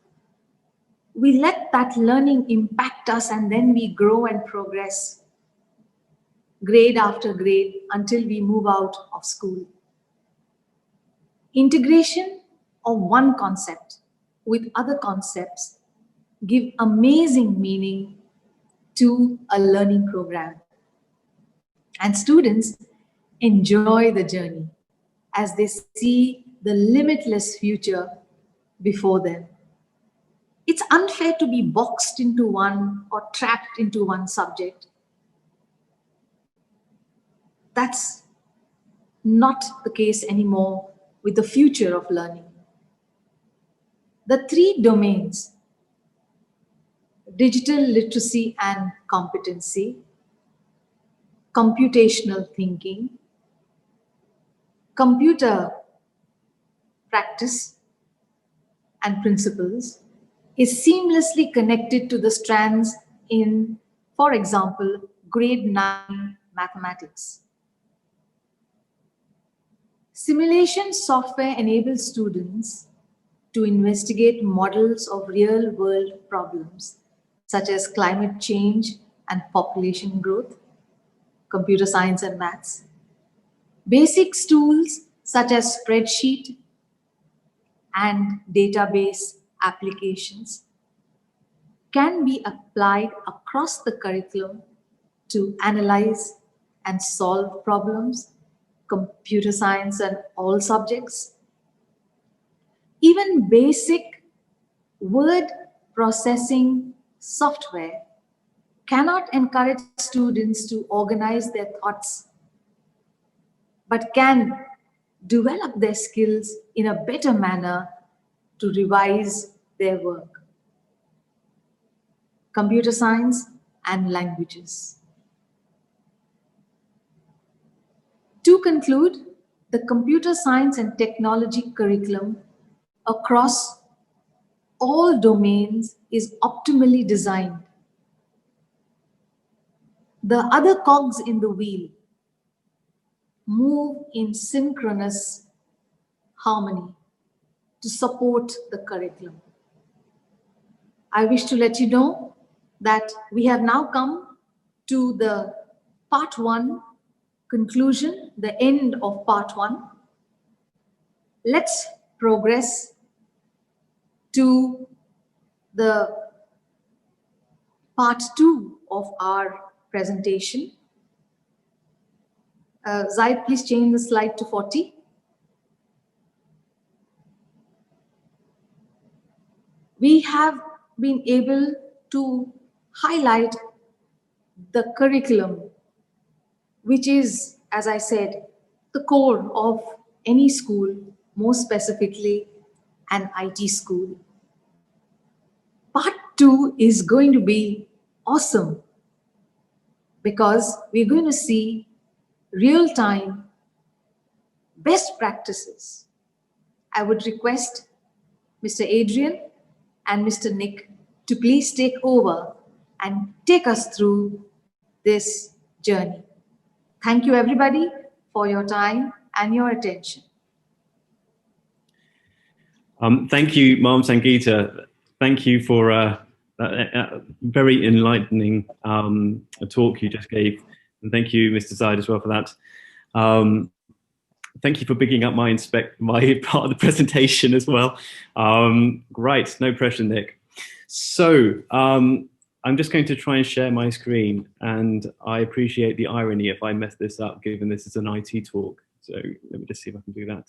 We let that learning impact us, and then we grow and progress, grade after grade, until we move out of school. Integration of one concept with other concepts give amazing meaning to a learning program. And students enjoy the journey as they see the limitless future before them. It's unfair to be boxed into one or trapped into one subject. That's not the case anymore with the future of learning. The three domains, digital literacy and competency, computational thinking, computer practice and principles, is seamlessly connected to the strands in, for example, grade 9 mathematics. Simulation software enables students to investigate models of real-world problems such as climate change and population growth, computer science and maths. Basic tools such as spreadsheet and database applications can be applied across the curriculum to analyze and solve problems, computer science and all subjects. Even basic word processing software cannot encourage students to organize their thoughts, but can develop their skills in a better manner to revise their work. Computer science and languages. To conclude, the computer science and technology curriculum across all domains is optimally designed. The other cogs in the wheel, move in synchronous harmony to support the curriculum. I wish to let you know that we have now come to the part 1 conclusion, the end of part 1. Let's progress to the part 2 of our presentation. Zaid, please change the slide to 40. We have been able to highlight the curriculum, which is, as I said, the core of any school, more specifically an IT school. Part 2 is going to be awesome because we're going to see real-time best practices. I would request Mr. Adrian and Mr. Nick to please take over and take us through this journey. Thank you, everybody, for your time and your attention. Thank you, Ma'am Sangeeta. Thank you for a very enlightening talk you just gave. And thank you, Mr. Zaid, as well for that. Thank you for picking up my part of the presentation as well. Great, no pressure, Nick. So I'm just going to try and share my screen, and I appreciate the irony if I mess this up, given this is an IT talk. So let me just see if I can do that.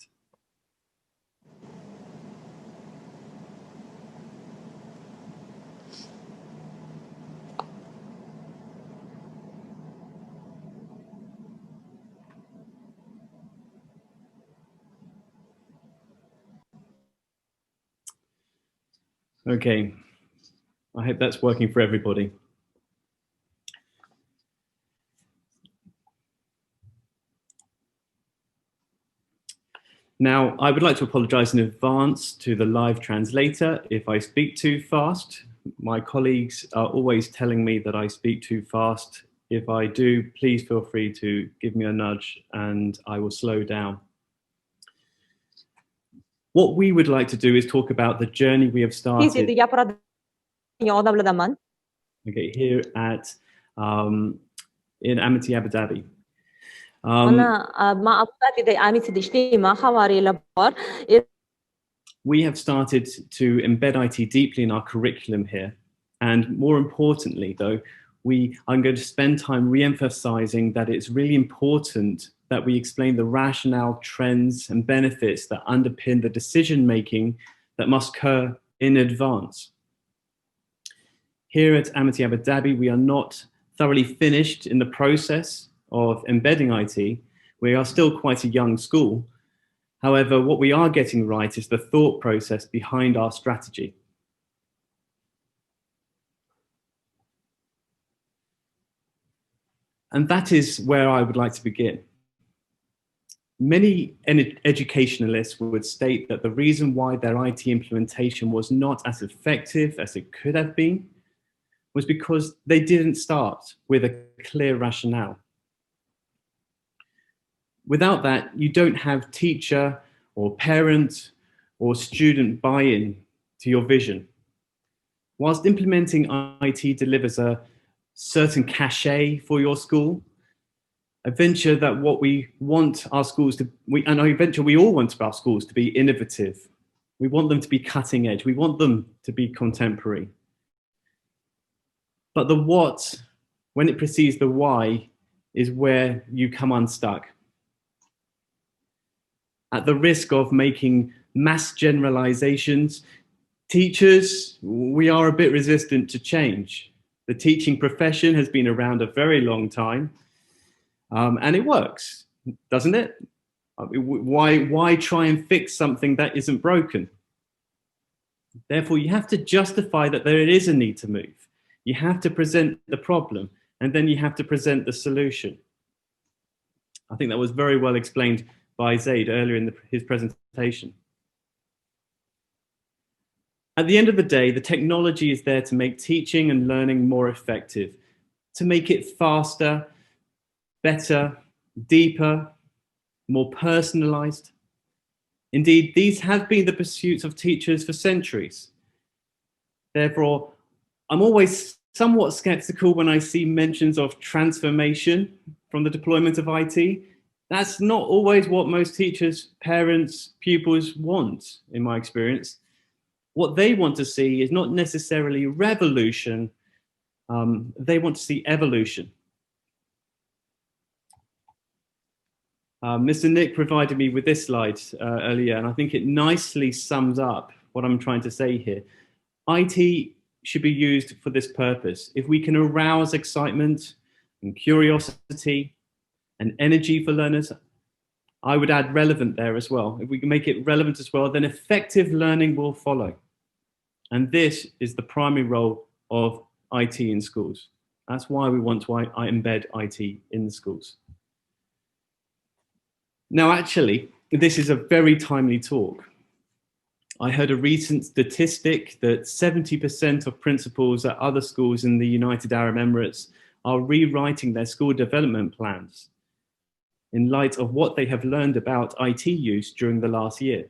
Okay, I hope that's working for everybody. Now, I would like to apologize in advance to the live translator if I speak too fast. My colleagues are always telling me that I speak too fast. If I do, please feel free to give me a nudge and I will slow down. What we would like to do is talk about the journey we have started. Okay, here at in Amity, Abu Dhabi. We have started to embed IT deeply in our curriculum here. And more importantly, though, I'm going to spend time re-emphasizing that it's really important that we explain the rationale, trends, and benefits that underpin the decision-making that must occur in advance. Here at Amity Abu Dhabi, we are not thoroughly finished in the process of embedding IT. We are still quite a young school. However, what we are getting right is the thought process behind our strategy. And that is where I would like to begin. Many educationalists would state that the reason why their IT implementation was not as effective as it could have been was because they didn't start with a clear rationale. Without that, you don't have teacher or parent or student buy-in to your vision. Whilst implementing IT delivers a certain cachet for your school, I venture that what we want our schools to, and I venture we all want our schools to be innovative. We want them to be cutting edge. We want them to be contemporary. But the what, when it precedes the why, is where you come unstuck. At the risk of making mass generalizations, teachers, we are a bit resistant to change. The teaching profession has been around a very long time. And it works, doesn't it? Why try and fix something that isn't broken? Therefore, you have to justify that there is a need to move. You have to present the problem, and then you have to present the solution. I think that was very well explained by Zaid earlier in his presentation. At the end of the day, the technology is there to make teaching and learning more effective, to make it faster, better, deeper, more personalized. Indeed, these have been the pursuits of teachers for centuries. Therefore, I'm always somewhat skeptical when I see mentions of transformation from the deployment of IT. That's not always what most teachers, parents, pupils want, in my experience. What they want to see is not necessarily revolution, they want to see evolution. Mr. Nick provided me with this slide earlier, and I think it nicely sums up what I'm trying to say here. IT should be used for this purpose. If we can arouse excitement and curiosity and energy for learners, I would add relevant there as well. If we can make it relevant as well, then effective learning will follow. And this is the primary role of IT in schools. That's why we want to embed IT in the schools. Now, actually, this is a very timely talk. I heard a recent statistic that 70% of principals at other schools in the United Arab Emirates are rewriting their school development plans in light of what they have learned about IT use during the last year.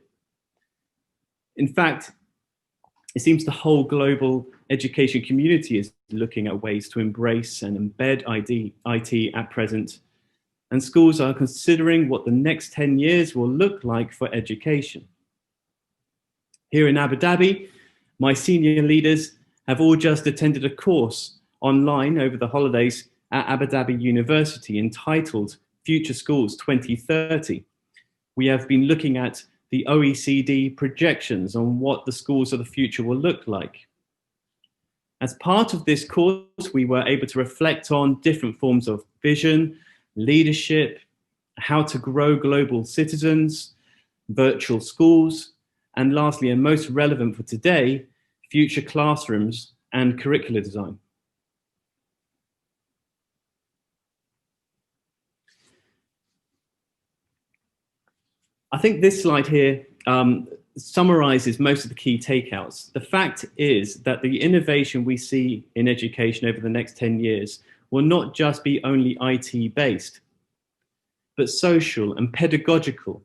In fact, it seems the whole global education community is looking at ways to embrace and embed IT at present, and schools are considering what the next 10 years will look like for education. Here in Abu Dhabi, my senior leaders have all just attended a course online over the holidays at Abu Dhabi University entitled Future Schools 2030. We have been looking at the OECD projections on what the schools of the future will look like. As part of this course, we were able to reflect on different forms of vision, leadership, how to grow global citizens, virtual schools, and lastly, and most relevant for today, future classrooms and curricular design. I think this slide here summarizes most of the key takeouts. The fact is that the innovation we see in education over the next 10 years will not just be only IT based, but social and pedagogical.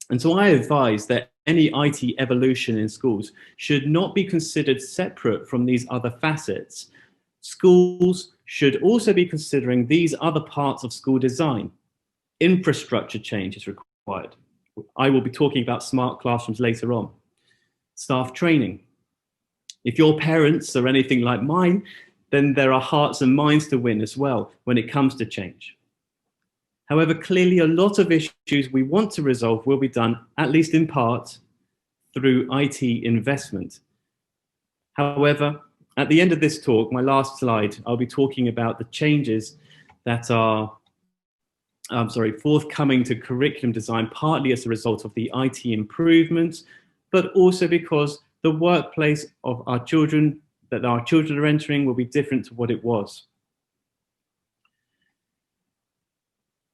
And so I advise that any IT evolution in schools should not be considered separate from these other facets. Schools should also be considering these other parts of school design. Infrastructure change is required. I will be talking about smart classrooms later on. Staff training. If your parents are anything like mine, then there are hearts and minds to win as well when it comes to change. However, clearly a lot of issues we want to resolve will be done, at least in part, through IT investment. However, at the end of this talk, my last slide, I'll be talking about the changes that are forthcoming to curriculum design, partly as a result of the IT improvements, but also because the workplace of our children, that our children are entering, will be different to what it was.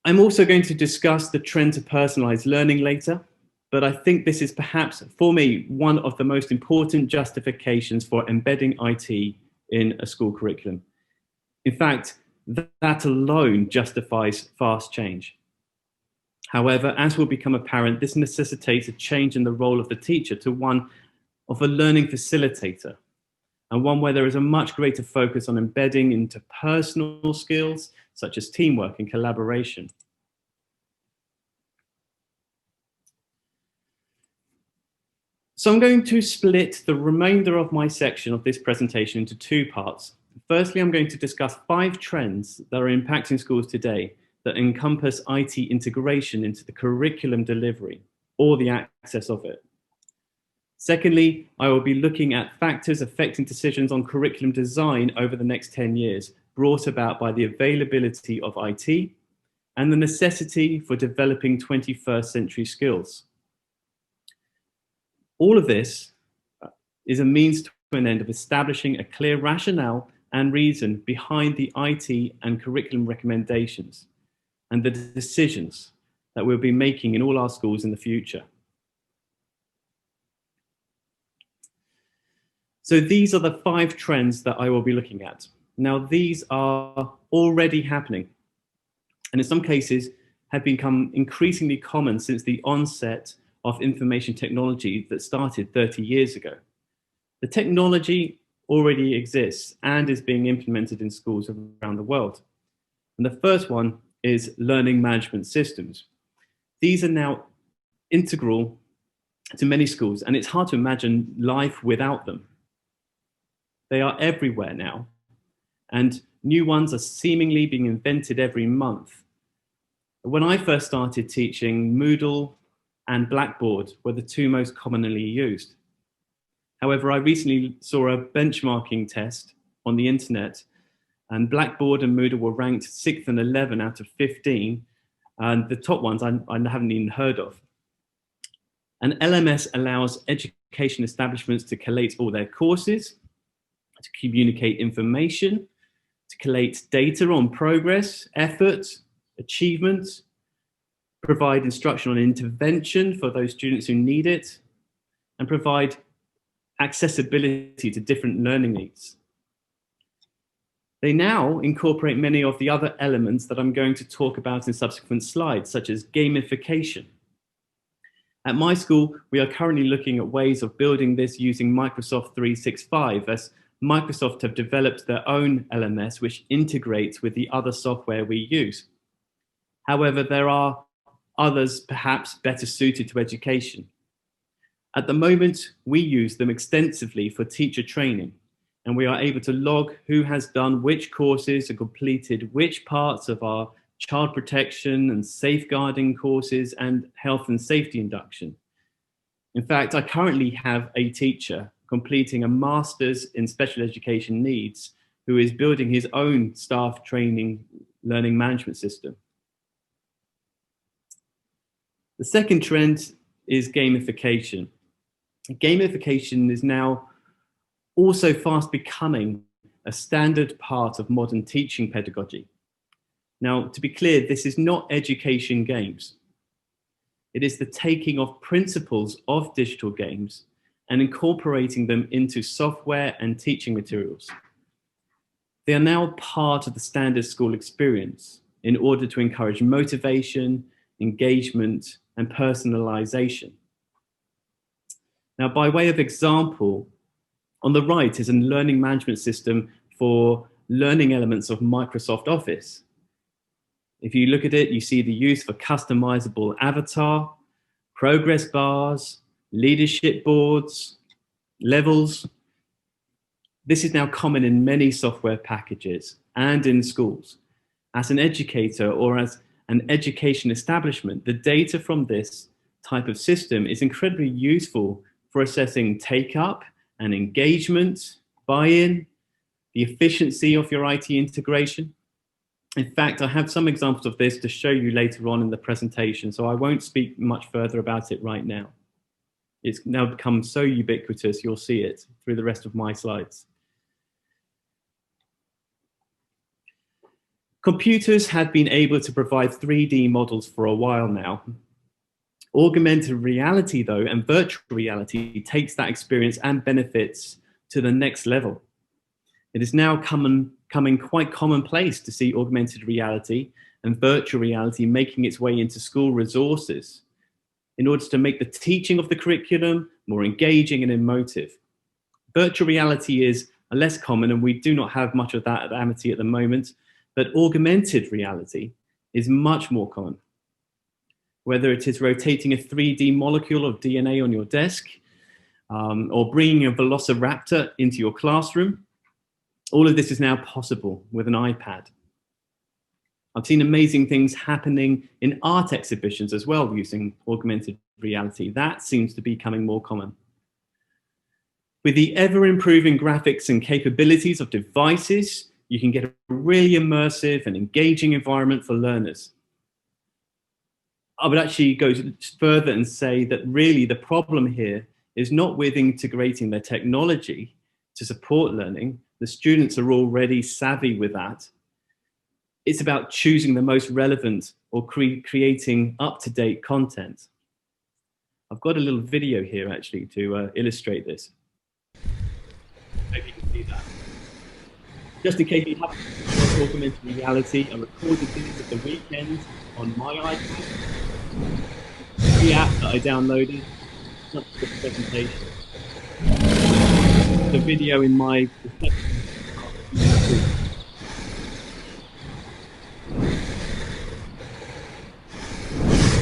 I'm also going to discuss the trend to personalized learning later, but I think this is perhaps, for me, one of the most important justifications for embedding IT in a school curriculum. In fact, that alone justifies fast change. However, as will become apparent, this necessitates a change in the role of the teacher to one of a learning facilitator, and one where there is a much greater focus on embedding interpersonal skills, such as teamwork and collaboration. So I'm going to split the remainder of my section of this presentation into two parts. Firstly, I'm going to discuss 5 trends that are impacting schools today that encompass IT integration into the curriculum delivery or the access of it. Secondly, I will be looking at factors affecting decisions on curriculum design over the next 10 years, brought about by the availability of IT and the necessity for developing 21st century skills. All of this is a means to an end of establishing a clear rationale and reason behind the IT and curriculum recommendations and the decisions that we'll be making in all our schools in the future. So these are the 5 trends that I will be looking at. Now, these are already happening, and in some cases have become increasingly common since the onset of information technology that started 30 years ago. The technology already exists and is being implemented in schools around the world. And the first one is learning management systems. These are now integral to many schools, and it's hard to imagine life without them. They are everywhere now, and new ones are seemingly being invented every month. When I first started teaching, Moodle and Blackboard were the two most commonly used. However, I recently saw a benchmarking test on the internet, and Blackboard and Moodle were ranked 6th and 11 out of 15, and the top ones I haven't even heard of. An LMS allows education establishments to collate all their courses, to communicate information, to collate data on progress, effort, achievement, provide instruction on intervention for those students who need it, and provide accessibility to different learning needs. They now incorporate many of the other elements that I'm going to talk about in subsequent slides, such as gamification. At my school, we are currently looking at ways of building this using Microsoft 365, as Microsoft have developed their own LMS, which integrates with the other software we use. However, there are others perhaps better suited to education. At the moment, we use them extensively for teacher training, and we are able to log who has done which courses and completed which parts of our child protection and safeguarding courses and health and safety induction. In fact, I currently have a teacher completing a master's in special education needs who is building his own staff training learning management system. The second trend is gamification. Gamification is now also fast becoming a standard part of modern teaching pedagogy. Now, to be clear, this is not education games. It is the taking of principles of digital games and incorporating them into software and teaching materials. They are now part of the standard school experience in order to encourage motivation, engagement, and personalization. Now, by way of example, on the right is a learning management system for learning elements of Microsoft Office. If you look at it, you see the use for customizable avatar, progress bars, leadership boards, levels. This is now common in many software packages and in schools. As an educator or as an education establishment, the data from this type of system is incredibly useful for assessing take-up and engagement, buy-in, the efficiency of your IT integration. In fact, I have some examples of this to show you later on in the presentation, so I won't speak much further about it right now. It's now become so ubiquitous, you'll see it through the rest of my slides. Computers have been able to provide 3D models for a while now. Augmented reality, though, and virtual reality takes that experience and benefits to the next level. It is now coming quite commonplace to see augmented reality and virtual reality making its way into school resources in order to make the teaching of the curriculum more engaging and emotive. Virtual reality is less common, and we do not have much of that at Amity at the moment, but augmented reality is much more common. Whether it is rotating a 3D molecule of DNA on your desk, or bringing a velociraptor into your classroom, all of this is now possible with an iPad. I've seen amazing things happening in art exhibitions as well using augmented reality. That seems to be becoming more common. With the ever-improving graphics and capabilities of devices, you can get a really immersive and engaging environment for learners. I would actually go further and say that really the problem here is not with integrating their technology to support learning. The students are already savvy with that. It's about choosing the most relevant or creating up-to-date content. I've got a little video here actually to illustrate this. Maybe you can see that. Just in case you haven't watched augmented reality, I recorded these at the weekend on my iPad. The app that I downloaded, not the presentation. The video in my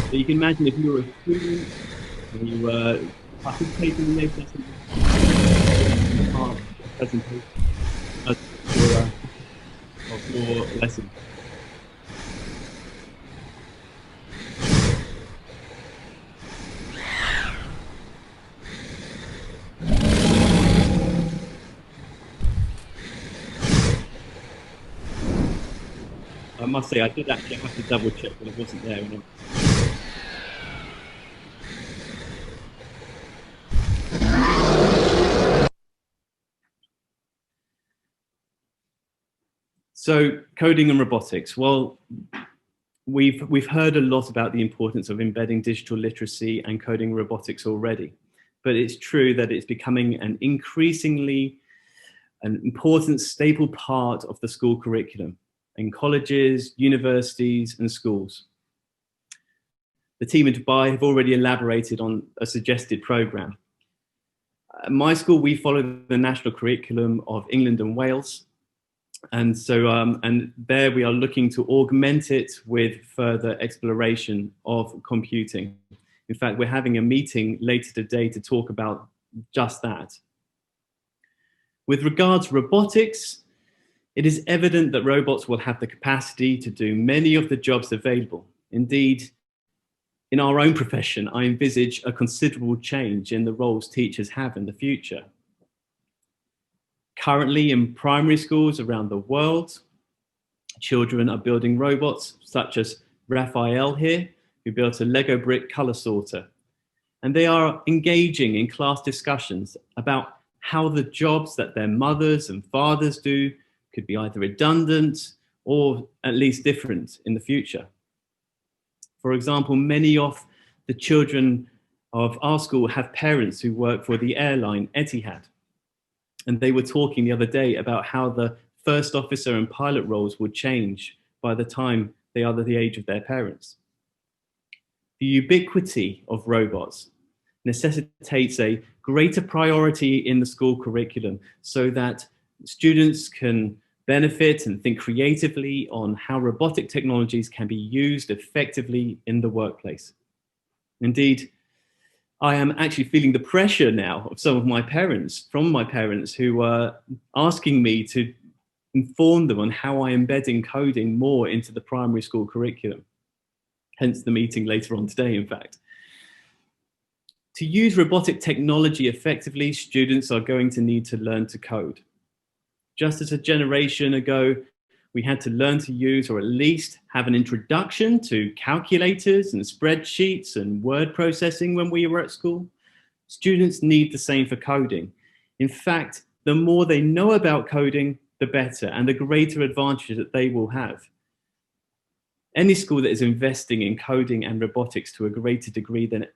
so you can imagine if you were a student and you were participating in those lessons, part of the presentation of your lesson. I must say, I did actually have to double check that it wasn't there. So coding and robotics. Well, we've heard a lot about the importance of embedding digital literacy and coding robotics already, but it's true that it's becoming an increasingly an important staple part of the school curriculum in colleges, universities, and schools. The team in Dubai have already elaborated on a suggested program. At my school, we follow the national curriculum of England and Wales. And so, and there we are looking to augment it with further exploration of computing. In fact, we're having a meeting later today to talk about just that. With regards to robotics, it is evident that robots will have the capacity to do many of the jobs available. Indeed, in our own profession, I envisage a considerable change in the roles teachers have in the future. Currently in primary schools around the world, children are building robots such as Raphael here, who built a Lego brick color sorter. And they are engaging in class discussions about how the jobs that their mothers and fathers do could be either redundant or at least different in the future. For example, many of the children of our school have parents who work for the airline Etihad. And they were talking the other day about how the first officer and pilot roles would change by the time they are the age of their parents. The ubiquity of robots necessitates a greater priority in the school curriculum so that students can benefit and think creatively on how robotic technologies can be used effectively in the workplace. Indeed, I am actually feeling the pressure now of some of my parents, from my parents, who are asking me to inform them on how I am embedding coding more into the primary school curriculum. Hence the meeting later on today, in fact. To use robotic technology effectively, students are going to need to learn to code. Just as a generation ago, we had to learn to use, or at least have an introduction to calculators and spreadsheets and word processing when we were at school. Students need the same for coding. In fact, the more they know about coding, the better, and the greater advantage that they will have. Any school that is investing in coding and robotics to a greater degree than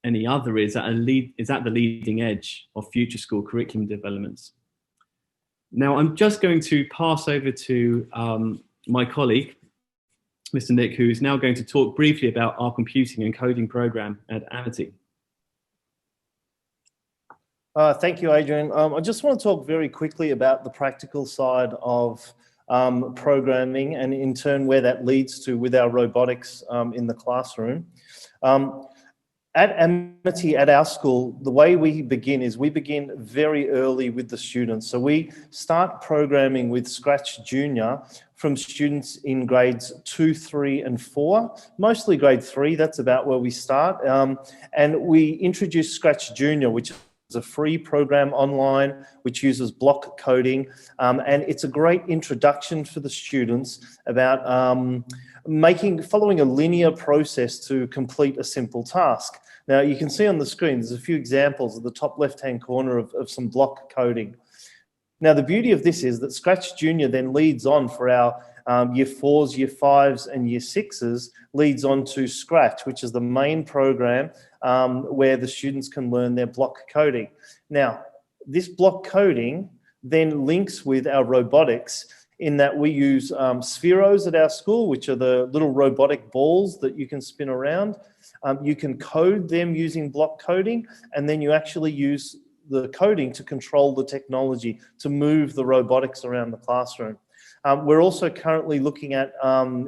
any other is at the leading edge of future school curriculum developments. Now, I'm just going to pass over to my colleague, Mr. Nick, who is now going to talk briefly about our computing and coding program at Amity. Thank you, Adrian. I just want to talk very quickly about the practical side of programming and in turn where that leads to with our robotics in the classroom. At Amity, at our school, the way we begin is we begin very early with the students. So we start programming with Scratch Junior from students in grades 2, 3, and 4, mostly grade 3, that's about where we start. And we introduce Scratch Junior, which is a free program online, which uses block coding. And it's a great introduction for the students about following a linear process to complete a simple task. Now, you can see on the screen, there's a few examples at the top left-hand corner of some block coding. Now, the beauty of this is that Scratch Junior then leads on for our Year 4s, Year 5s, and Year 6s, leads on to Scratch, which is the main program where the students can learn their block coding. Now, this block coding then links with our robotics in that we use spheros at our school, which are the little robotic balls that you can spin around. You can code them using block coding, and then you actually use the coding to control the technology, to move the robotics around the classroom. We're also currently looking at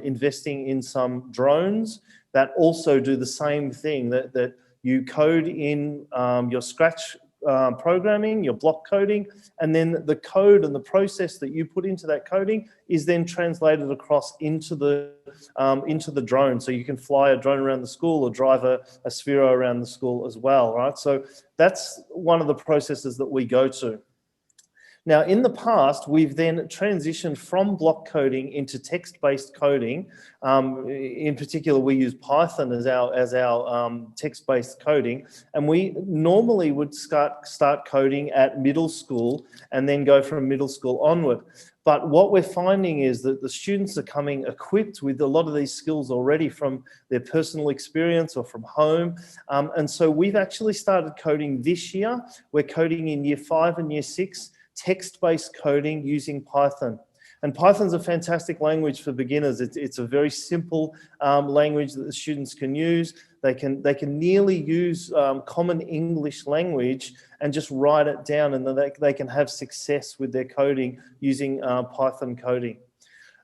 investing in some drones that also do the same thing, that you code in your Scratch programming, your block coding, and then the code and the process that you put into that coding is then translated across into the drone. So you can fly a drone around the school or drive a Sphero around the school as well, right? So that's one of the processes that we go to. Now, in the past, we've then transitioned from block coding into text-based coding. In particular, we use Python as our text-based coding, and we normally would start coding at middle school and then go from middle school onward. But what we're finding is that the students are coming equipped with a lot of these skills already from their personal experience or from home. And so we've actually started coding this year. We're coding in Year 5 and Year 6, text-based coding using Python. And Python's a fantastic language for beginners. It's a very simple language that the students can use. They can nearly use common English language and just write it down, and then they can have success with their coding using Python coding.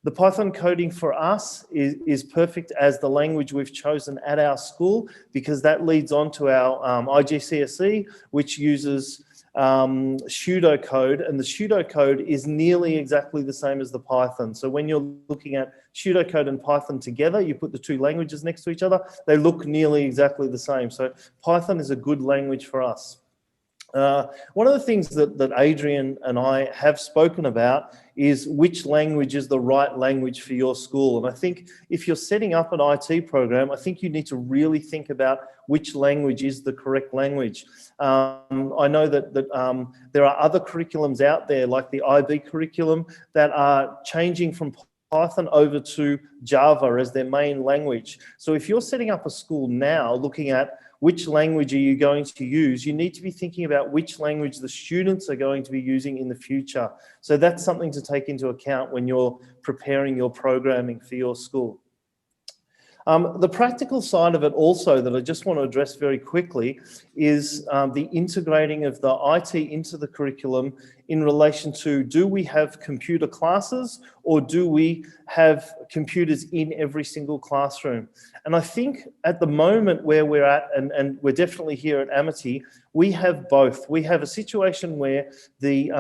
The Python coding for us is perfect as the language we've chosen at our school, because that leads on to our IGCSE, which uses pseudocode, and the pseudocode is nearly exactly the same as the Python. So when you're looking at pseudocode and Python together, you put the two languages next to each other, they look nearly exactly the same. So Python is a good language for us. One of the things that Adrian and I have spoken about is which language is the right language for your school. And I think if you're setting up an IT program, I think you need to really think about which language is the correct language. I know that there are other curriculums out there, like the IB curriculum, that are changing from Python over to Java as their main language. So if you're setting up a school now looking at which language are you going to use, you need to be thinking about which language the students are going to be using in the future. So that's something to take into account when you're preparing your programming for your school. The practical side of it also that I just want to address very quickly is the integrating of the IT into the curriculum in relation to, do we have computer classes or do we have computers in every single classroom? And I think at the moment where we're at, and we're definitely here at Amity, we have both. We have a situation where the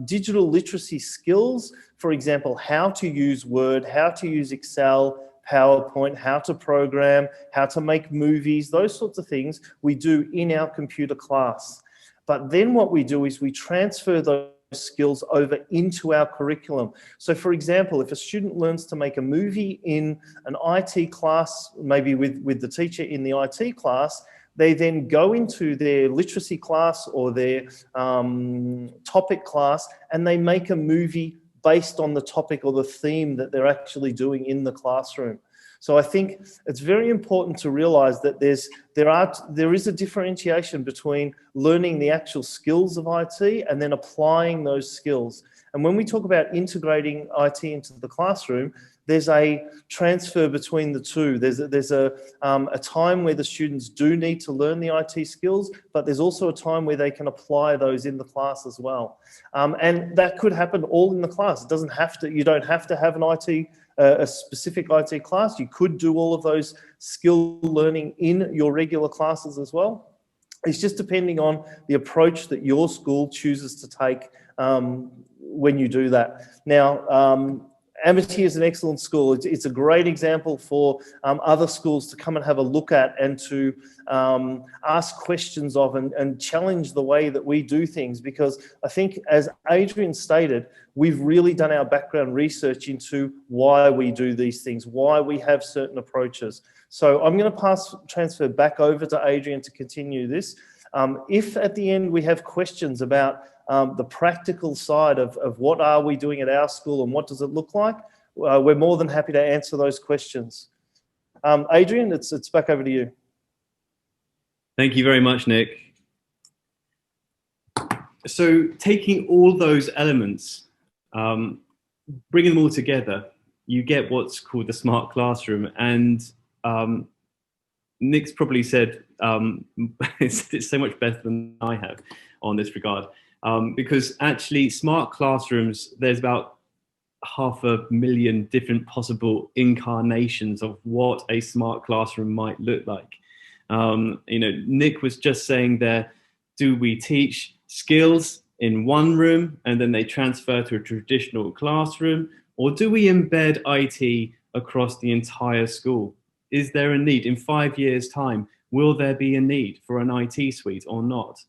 digital literacy skills, for example, how to use Word, how to use Excel, PowerPoint, how to program, how to make movies, those sorts of things we do in our computer class. But then what we do is we transfer those skills over into our curriculum. So for example, if a student learns to make a movie in an IT class, maybe with the teacher in the IT class, they then go into their literacy class or their topic class and they make a movie based on the topic or the theme that they're actually doing in the classroom. So I think it's very important to realize that there is a differentiation between learning the actual skills of IT and then applying those skills. And when we talk about integrating IT into the classroom, there's a transfer between the two. There's a time where the students do need to learn the IT skills, but there's also a time where they can apply those in the class as well. And that could happen all in the class. It doesn't have to. You don't have to have an a specific IT class. You could do all of those skill learning in your regular classes as well. It's just depending on the approach that your school chooses to take when you do that. Now, Amity is an excellent school. It's a great example for other schools to come and have a look at and to ask questions of and challenge the way that we do things, because I think, as Adrian stated, we've really done our background research into why we do these things, why we have certain approaches. So I'm going to transfer back over to Adrian to continue this. If at the end we have questions about the practical side of what are we doing at our school and what does it look like, we're more than happy to answer those questions. Adrian, it's back over to you. Thank you very much, Nick. So taking all those elements, bringing them all together, you get what's called the smart classroom. And Nick's probably said it's so much better than I have on this regard, because actually smart classrooms, there's about 500,000 different possible incarnations of what a smart classroom might look like. You know, Nick was just saying there, do we teach skills in one room and then they transfer to a traditional classroom, or do we embed IT across the entire school? Is there a need? In 5 years' time, will there be a need for an IT suite or not?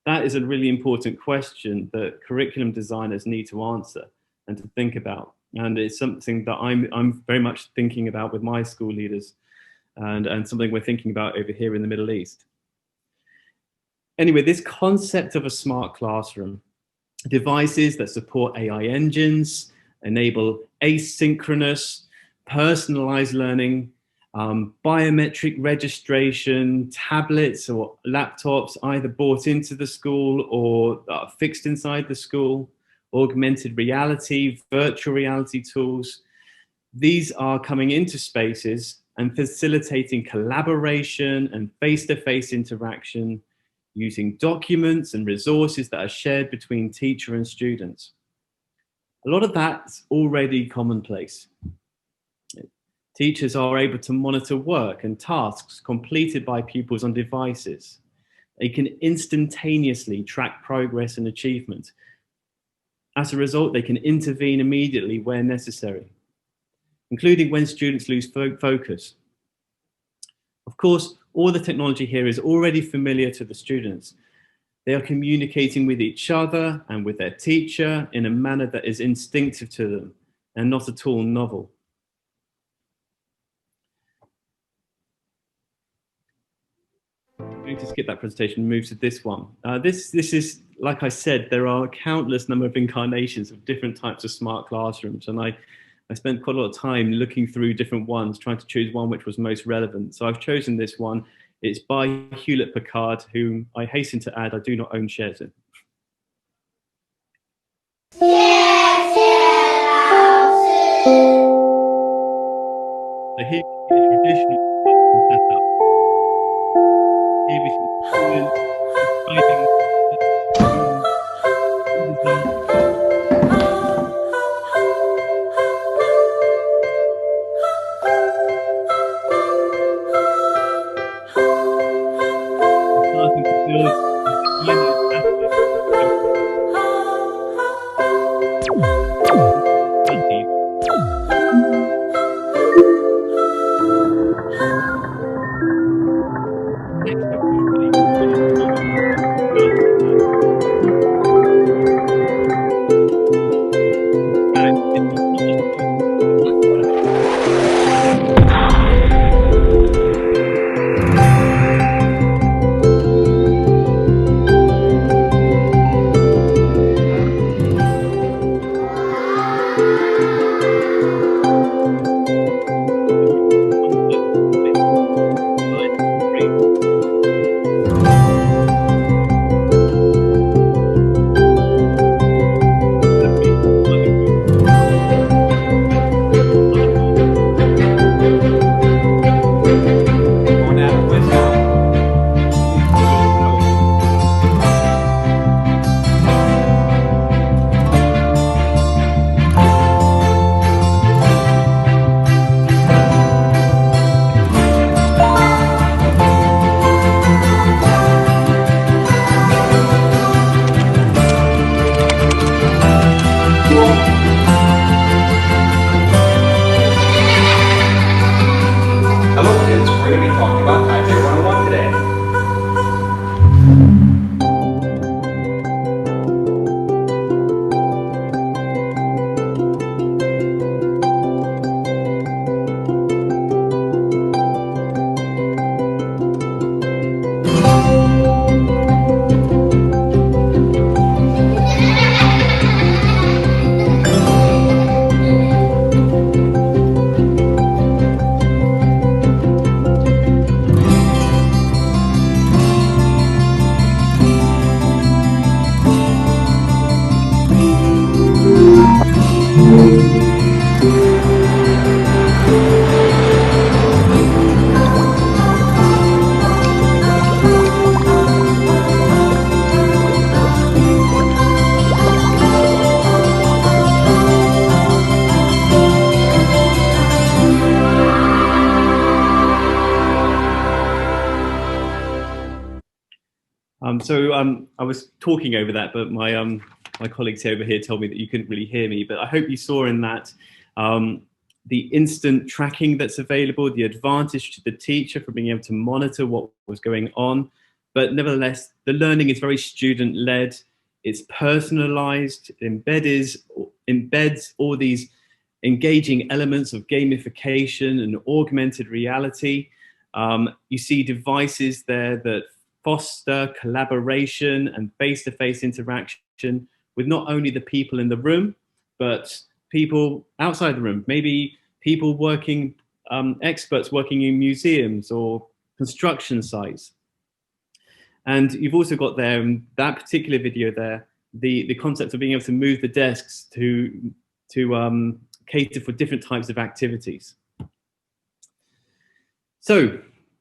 That is a really important question that curriculum designers need to answer and to think about. And it's something that I'm very much thinking about with my school leaders, and something we're thinking about over here in the Middle East. Anyway, this concept of a smart classroom, devices that support AI engines, enable asynchronous, personalized learning, biometric registration, tablets or laptops either brought into the school or fixed inside the school, augmented reality, virtual reality tools. These are coming into spaces and facilitating collaboration and face-to-face interaction using documents and resources that are shared between teacher and students. A lot of that's already commonplace. Teachers are able to monitor work and tasks completed by pupils on devices. They can instantaneously track progress and achievement. As a result, they can intervene immediately where necessary, including when students lose focus. Of course, all the technology here is already familiar to the students. They are communicating with each other and with their teacher in a manner that is instinctive to them and not at all novel. I'm going to skip that presentation and move to this one. This is, like I said, there are a countless number of incarnations of different types of smart classrooms, and I spent quite a lot of time looking through different ones, trying to choose one which was most relevant. So I've chosen this one. It's by Hewlett-Packard, whom I hasten to add, I do not own shares in. So here we see a traditional setup. Here we see students describing starting to build and define those I was talking over that, but my colleagues over here told me that you couldn't really hear me. But I hope you saw in that the instant tracking that's available, the advantage to the teacher for being able to monitor what was going on. But nevertheless, the learning is very student-led. It's personalized, embeds all these engaging elements of gamification and augmented reality. You see devices there that foster collaboration and face-to-face interaction with not only the people in the room, but people outside the room, maybe people working, experts working in museums or construction sites. And you've also got there in that particular video there, the concept of being able to move the desks to cater for different types of activities. So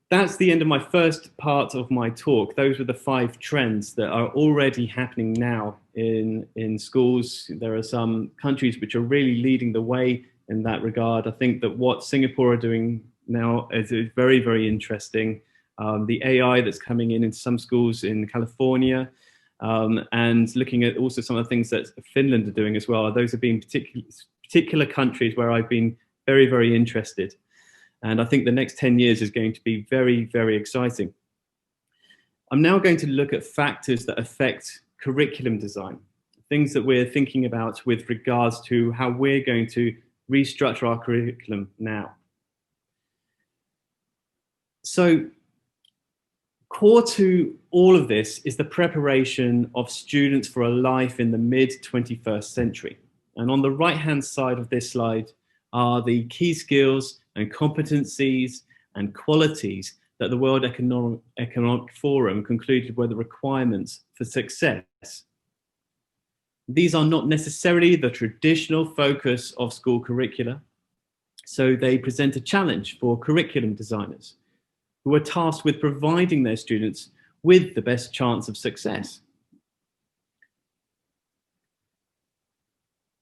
that's the end of my first part of my talk. Those were the 5 trends that are already happening now in schools. There are some countries which are really leading the way in that regard. I think that what Singapore are doing now is very, very interesting. The AI that's coming in some schools in California, and looking at also some of the things that Finland are doing as well. Those have been particular countries where I've been very, very interested. And I think the next 10 years is going to be very, very exciting. I'm now going to look at factors that affect curriculum design, things that we're thinking about with regards to how we're going to restructure our curriculum now. So core to all of this is the preparation of students for a life in the mid-21st century. And on the right-hand side of this slide are the key skills and competencies and qualities that the World Economic Forum concluded were the requirements for success. These are not necessarily the traditional focus of school curricula, so they present a challenge for curriculum designers who are tasked with providing their students with the best chance of success.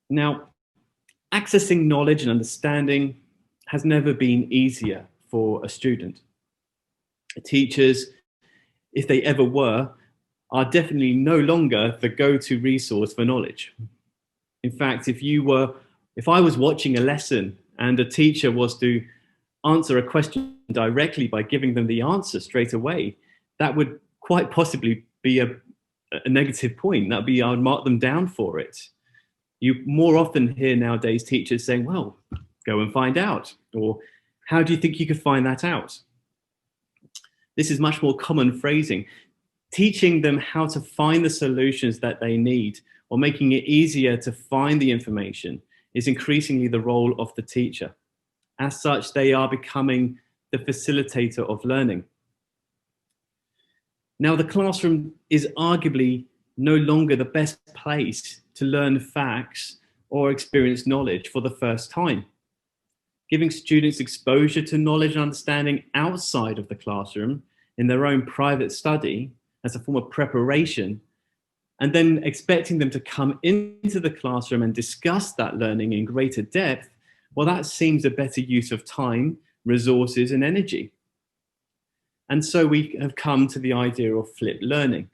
Now, accessing knowledge and understanding has never been easier for a student. Teachers, if they ever were, are definitely no longer the go-to resource for knowledge. In fact, if I was watching a lesson and a teacher was to answer a question directly by giving them the answer straight away, that would quite possibly be a negative point. That would be, I would mark them down for it. You more often hear nowadays teachers saying, well, go and find out, or how do you think you could find that out? This is much more common phrasing. Teaching them how to find the solutions that they need, or making it easier to find the information, is increasingly the role of the teacher. As such, they are becoming the facilitator of learning. Now, the classroom is arguably no longer the best place to learn facts or experience knowledge for the first time. Giving students exposure to knowledge and understanding outside of the classroom in their own private study as a form of preparation, and then expecting them to come into the classroom and discuss that learning in greater depth, well, that seems a better use of time, resources, and energy. And so we have come to the idea of flipped learning.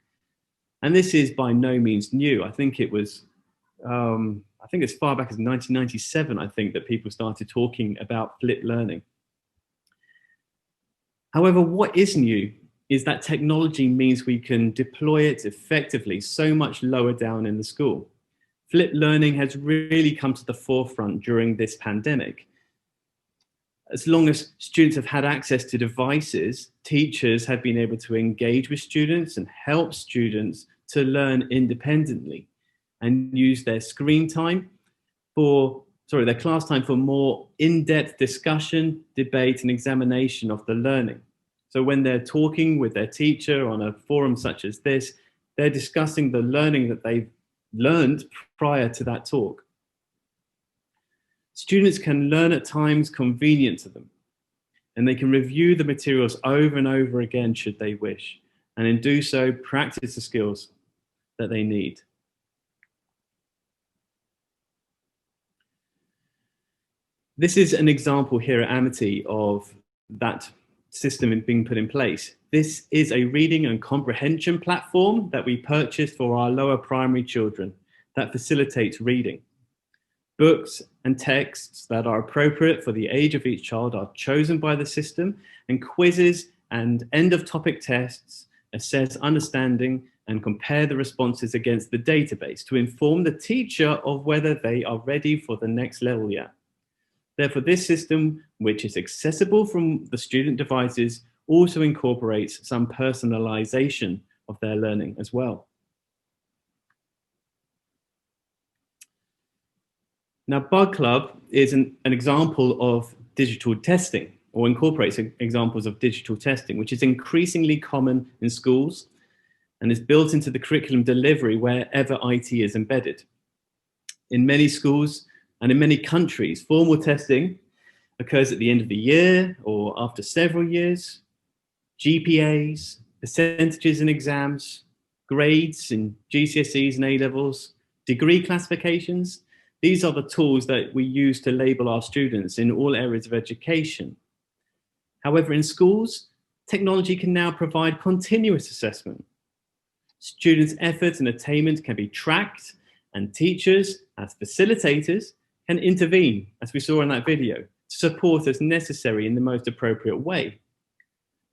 And this is by no means new. I think it was, as far back as 1997, I think, that people started talking about flipped learning. However, what is new is that technology means we can deploy it effectively so much lower down in the school. Flipped learning has really come to the forefront during this pandemic. As long as students have had access to devices, teachers have been able to engage with students and help students to learn independently and use their their class time for more in-depth discussion, debate, and examination of the learning. So when they're talking with their teacher on a forum such as this, they're discussing the learning that they've learned prior to that talk. Students can learn at times convenient to them, and they can review the materials over and over again should they wish, and in do so, practice the skills that they need. This is an example here at Amity of that system being put in place. This is a reading and comprehension platform that we purchased for our lower primary children that facilitates reading. Books and texts that are appropriate for the age of each child are chosen by the system, and quizzes and end of topic tests assess understanding and compare the responses against the database to inform the teacher of whether they are ready for the next level yet. Therefore, this system, which is accessible from the student devices, also incorporates some personalization of their learning as well. Now, Bug Club is an example of digital testing, or incorporates examples of digital testing, which is increasingly common in schools and is built into the curriculum delivery wherever IT is embedded. In many schools and in many countries, formal testing occurs at the end of the year or after several years. GPAs, percentages in exams, grades in GCSEs and A-levels, degree classifications. These are the tools that we use to label our students in all areas of education. However, in schools, technology can now provide continuous assessment. Students' efforts and attainment can be tracked, and teachers, as facilitators, can intervene, as we saw in that video, to support as necessary in the most appropriate way.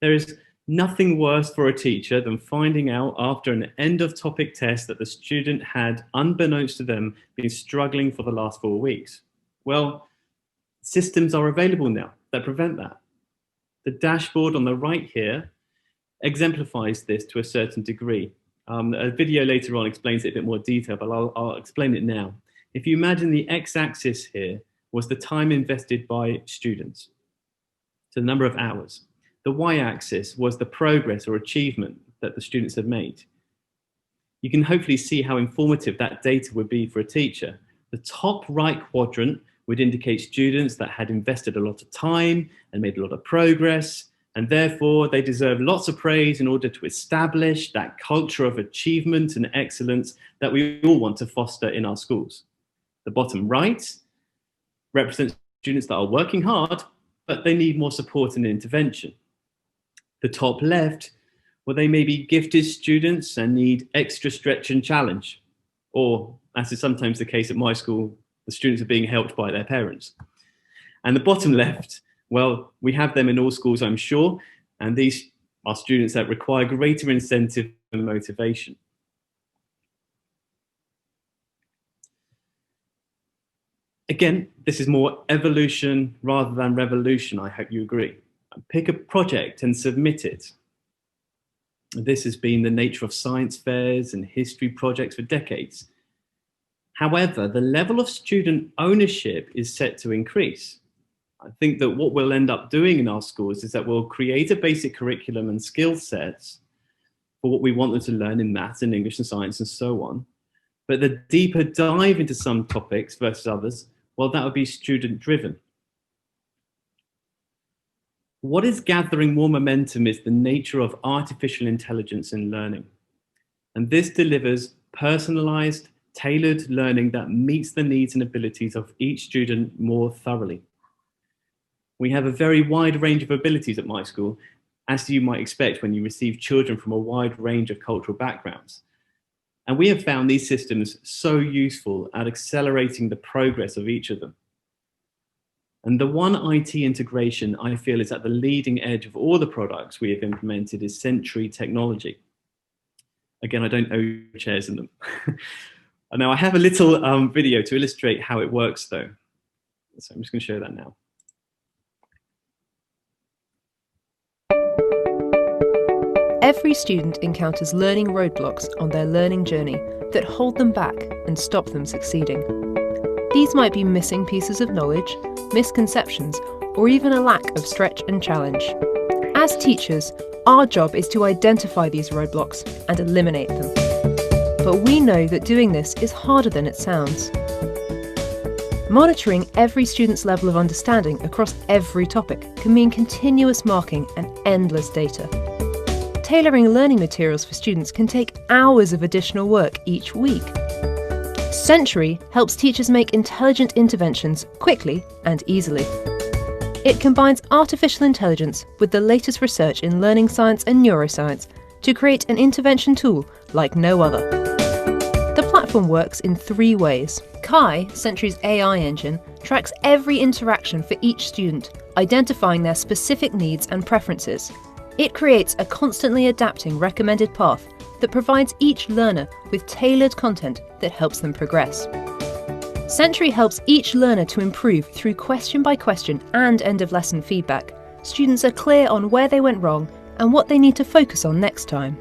There is nothing worse for a teacher than finding out after an end of topic test that the student had, unbeknownst to them, been struggling for the last 4 weeks. Well, systems are available now that prevent that. The dashboard on the right here exemplifies this to a certain degree. A video later on explains it in a bit more detail, but I'll explain it now. If you imagine the x-axis here was the time invested by students, so the number of hours. The y-axis was the progress or achievement that the students had made. You can hopefully see how informative that data would be for a teacher. The top right quadrant would indicate students that had invested a lot of time and made a lot of progress, and therefore they deserve lots of praise in order to establish that culture of achievement and excellence that we all want to foster in our schools. The bottom right represents students that are working hard, but they need more support and intervention. The top left, well, they may be gifted students and need extra stretch and challenge, or as is sometimes the case at my school, the students are being helped by their parents. And the bottom left, well, we have them in all schools, I'm sure, and these are students that require greater incentive and motivation. Again, this is more evolution rather than revolution, I hope you agree. Pick a project and submit it. This has been the nature of science fairs and history projects for decades. However, the level of student ownership is set to increase. I think that what we'll end up doing in our schools is that we'll create a basic curriculum and skill sets for what we want them to learn in maths and English and science and so on. But the deeper dive into some topics versus others, well, that would be student driven. What is gathering more momentum is the nature of artificial intelligence in learning. And this delivers personalized, tailored learning that meets the needs and abilities of each student more thoroughly. We have a very wide range of abilities at my school, as you might expect when you receive children from a wide range of cultural backgrounds. And we have found these systems so useful at accelerating the progress of each of them. And the one IT integration I feel is at the leading edge of all the products we have implemented is Sentry technology. Again, I don't own chairs in them. Now I have a little video to illustrate how it works though. So I'm just going to show that now. Every student encounters learning roadblocks on their learning journey that hold them back and stop them succeeding. These might be missing pieces of knowledge, misconceptions, or even a lack of stretch and challenge. As teachers, our job is to identify these roadblocks and eliminate them. But we know that doing this is harder than it sounds. Monitoring every student's level of understanding across every topic can mean continuous marking and endless data. Tailoring learning materials for students can take hours of additional work each week. Sentry helps teachers make intelligent interventions quickly and easily. It combines artificial intelligence with the latest research in learning science and neuroscience to create an intervention tool like no other. The platform works in 3 ways. Kai, Sentry's AI engine, tracks every interaction for each student, identifying their specific needs and preferences. It creates a constantly adapting recommended path that provides each learner with tailored content that helps them progress. Sentry helps each learner to improve through question by question and end of lesson feedback. Students are clear on where they went wrong and what they need to focus on next time.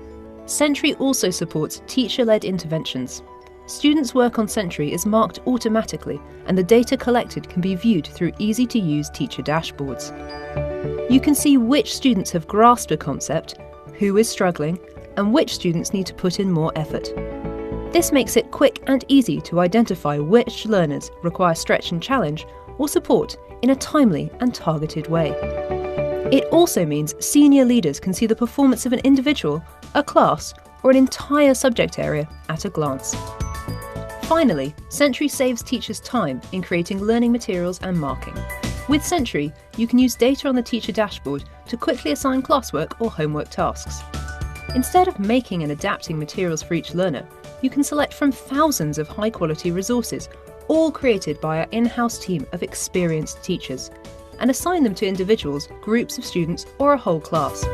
Sentry also supports teacher-led interventions. Students' work on Sentry is marked automatically, and the data collected can be viewed through easy-to-use teacher dashboards. You can see which students have grasped a concept, who is struggling, and which students need to put in more effort. This makes it quick and easy to identify which learners require stretch and challenge or support in a timely and targeted way. It also means senior leaders can see the performance of an individual, a class, or an entire subject area at a glance. Finally, Sentry saves teachers time in creating learning materials and marking. With Sentry, you can use data on the teacher dashboard to quickly assign classwork or homework tasks. Instead of making and adapting materials for each learner, you can select from thousands of high-quality resources, all created by our in-house team of experienced teachers, and assign them to individuals, groups of students, or a whole class.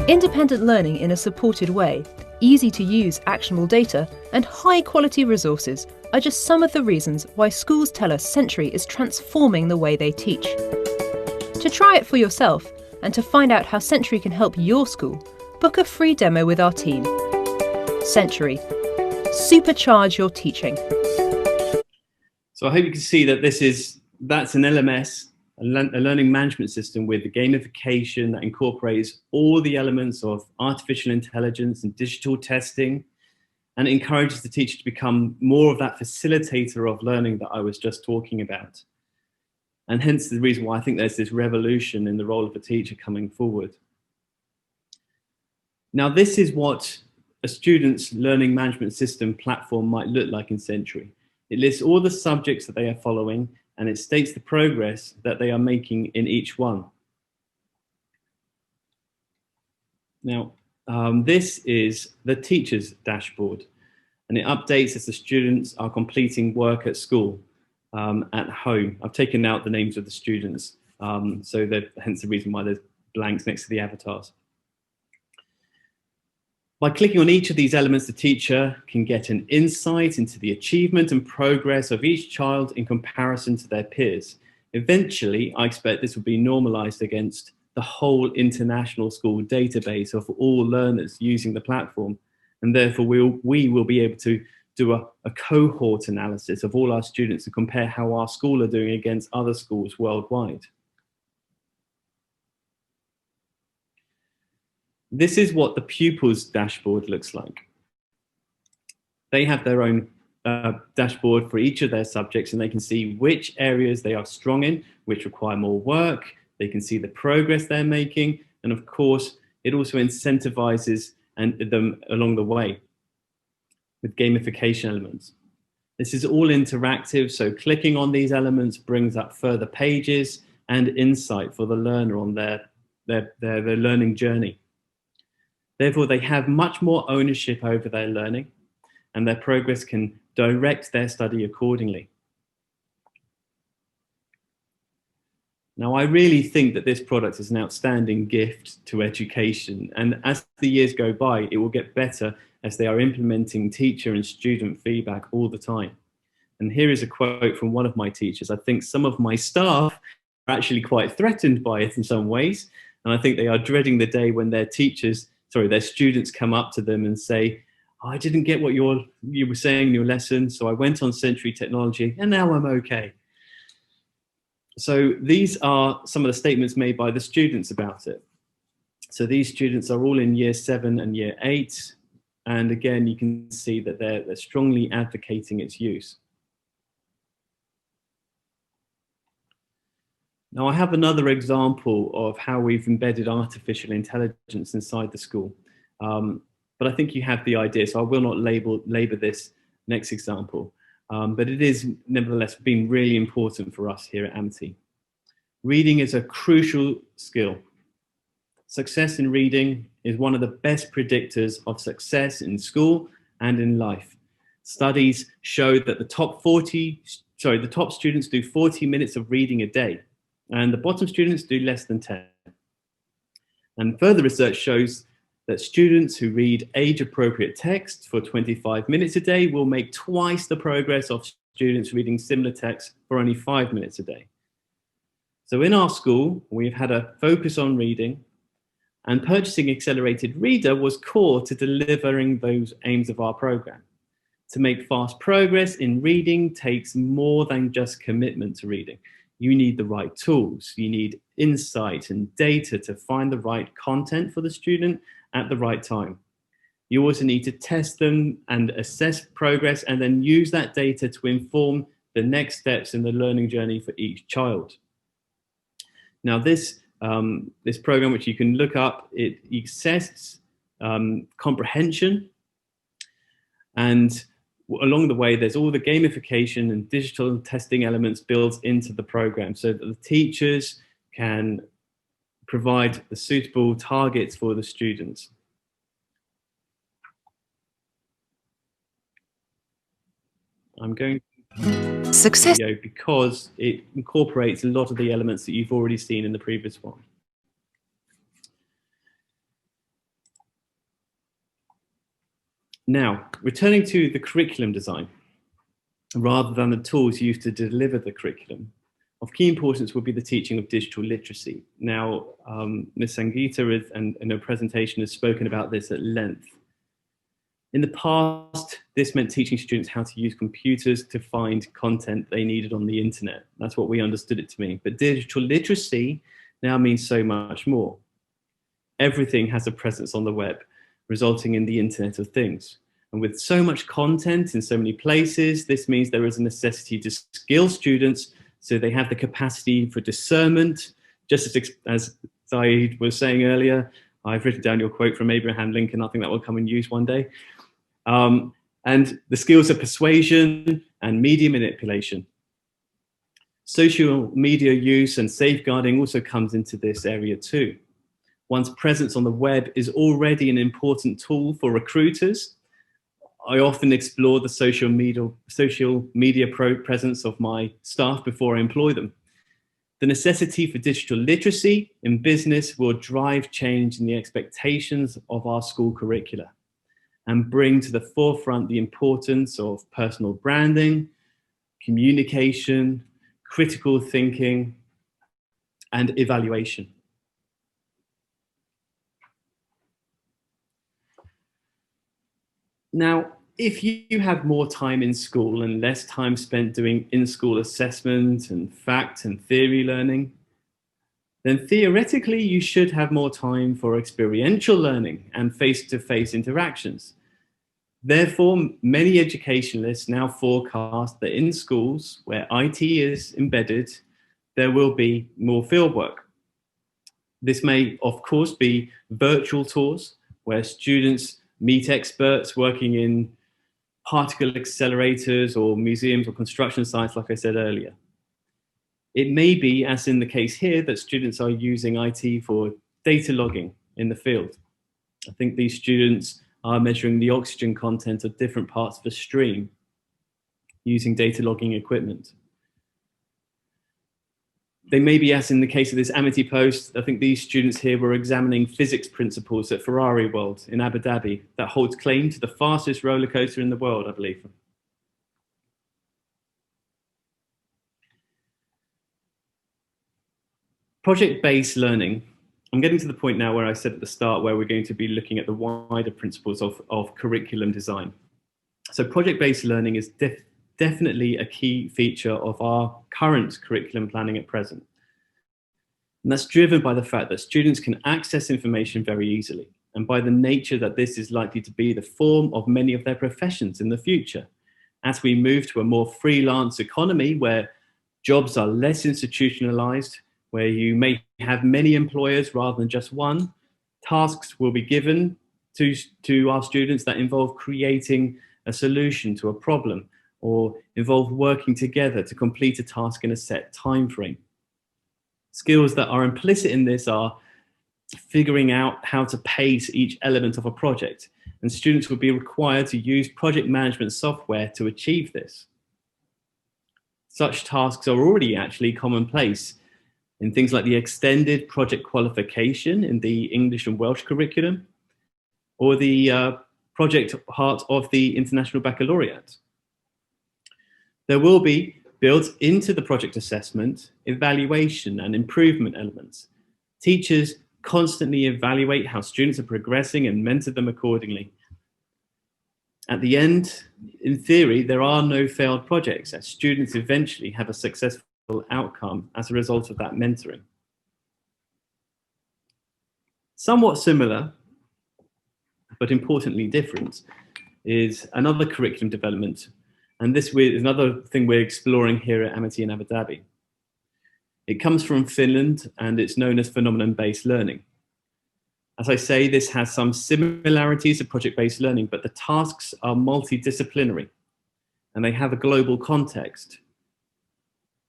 Independent learning in a supported way, easy-to-use actionable data, and high-quality resources are just some of the reasons why schools tell us Sentry is transforming the way they teach. To try it for yourself, and to find out how Sentry can help your school, book a free demo with our team. Sentry. Supercharge your teaching. So I hope you can see that that's an LMS, a learning management system with gamification that incorporates all the elements of artificial intelligence and digital testing, and encourages the teacher to become more of that facilitator of learning that I was just talking about. And hence the reason why I think there's this revolution in the role of a teacher coming forward. Now, this is what a student's learning management system platform might look like in Sentry. It lists all the subjects that they are following, and it states the progress that they are making in each one. Now, this is the teacher's dashboard, and it updates as the students are completing work at school, at home. I've taken out the names of the students, so hence the reason why there's blanks next to the avatars. By clicking on each of these elements, the teacher can get an insight into the achievement and progress of each child in comparison to their peers. Eventually, I expect this will be normalized against the whole international school database of all learners using the platform. And therefore, we will be able to do a cohort analysis of all our students and compare how our school are doing against other schools worldwide. This is what the pupils' dashboard looks like. They have their own dashboard for each of their subjects, and they can see which areas they are strong in, which require more work. They can see the progress they're making. And of course, it also incentivizes them along the way with gamification elements. This is all interactive, so clicking on these elements brings up further pages and insight for the learner on their learning journey. Therefore, they have much more ownership over their learning, and their progress can direct their study accordingly. Now, I really think that this product is an outstanding gift to education, and as the years go by, it will get better as they are implementing teacher and student feedback all the time. And here is a quote from one of my teachers. I think some of my staff are actually quite threatened by it in some ways, and I think they are dreading the day when their students come up to them and say, oh, I didn't get what you were saying in your lesson, so I went on Sentry Technology and now I'm okay. So these are some of the statements made by the students about it. So these students are all in year 7 and year 8. And again, you can see that they're strongly advocating its use. Now, I have another example of how we've embedded artificial intelligence inside the school. But I think you have the idea, so I will not labor this next example. But it is nevertheless been really important for us here at Amity. Reading is a crucial skill. Success in reading is one of the best predictors of success in school and in life. Studies show that the top students do 40 minutes of reading a day, and the bottom students do less than 10. And further research shows that students who read age-appropriate text for 25 minutes a day will make twice the progress of students reading similar text for only 5 minutes a day. So in our school, we've had a focus on reading, and purchasing Accelerated Reader was core to delivering those aims of our program. To make fast progress in reading takes more than just commitment to reading. You need the right tools. You need insight and data to find the right content for the student at the right time. You also need to test them and assess progress, and then use that data to inform the next steps in the learning journey for each child. Now, this program, which you can look up, it assesses comprehension, and along the way, there's all the gamification and digital testing elements built into the program so that the teachers can provide the suitable targets for the students. I'm going to Success. because it incorporates a lot of the elements that you've already seen in the previous one. Now, returning to the curriculum design, rather than the tools used to deliver the curriculum, of key importance will be the teaching of digital literacy. Now, Ms. Sangeeta in her presentation has spoken about this at length. In the past, this meant teaching students how to use computers to find content they needed on the internet. That's what we understood it to mean. But digital literacy now means so much more. Everything has a presence on the web, resulting in the Internet of Things. And with so much content in so many places, this means there is a necessity to skill students so they have the capacity for discernment. Just as Saeed was saying earlier, I've written down your quote from Abraham Lincoln. I think that will come in use one day. And the skills of persuasion and media manipulation. Social media use and safeguarding also comes into this area too. One's presence on the web is already an important tool for recruiters. I often explore the social media presence of my staff before I employ them. The necessity for digital literacy in business will drive change in the expectations of our school curricula and bring to the forefront the importance of personal branding, communication, critical thinking, and evaluation. Now, if you have more time in school and less time spent doing in-school assessment and fact and theory learning, then theoretically you should have more time for experiential learning and face-to-face interactions. Therefore, many educationalists now forecast that in schools where IT is embedded, there will be more fieldwork. This may, of course, be virtual tours where students meet experts working in particle accelerators or museums or construction sites, like I said earlier. It may be, as in the case here, that students are using IT for data logging in the field. I think these students are measuring the oxygen content of different parts of a stream using data logging equipment. They may be, as in the case of this Amity post, I think these students here were examining physics principles at Ferrari World in Abu Dhabi that holds claim to the fastest roller coaster in the world, I believe. Project-based learning. I'm getting to the point now where I said at the start where we're going to be looking at the wider principles of curriculum design. So project-based learning is definitely a key feature of our current curriculum planning at present. And that's driven by the fact that students can access information very easily, and by the nature that this is likely to be the form of many of their professions in the future. As we move to a more freelance economy where jobs are less institutionalized, where you may have many employers rather than just one, tasks will be given to our students that involve creating a solution to a problem, or involve working together to complete a task in a set time frame. Skills that are implicit in this are figuring out how to pace each element of a project, and students will be required to use project management software to achieve this. Such tasks are already actually commonplace in things like the extended project qualification in the English and Welsh curriculum, or the project part of the International Baccalaureate. There will be, built into the project assessment, evaluation and improvement elements. Teachers constantly evaluate how students are progressing and mentor them accordingly. At the end, in theory, there are no failed projects, as students eventually have a successful outcome as a result of that mentoring. Somewhat similar, but importantly different, is another curriculum development. And this is another thing we're exploring here at Amity in Abu Dhabi. It comes from Finland and it's known as phenomenon-based learning. As I say, this has some similarities to project-based learning, but the tasks are multidisciplinary and they have a global context.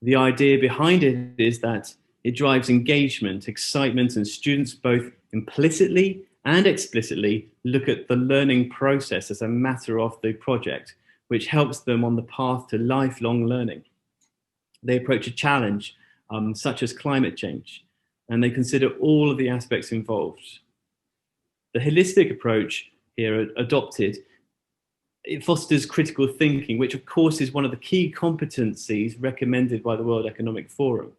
The idea behind it is that it drives engagement, excitement, and students both implicitly and explicitly look at the learning process as a matter of the project, which helps them on the path to lifelong learning. They approach a challenge, such as climate change, and they consider all of the aspects involved. The holistic approach here adopted, it fosters critical thinking, which of course is one of the key competencies recommended by the World Economic Forum.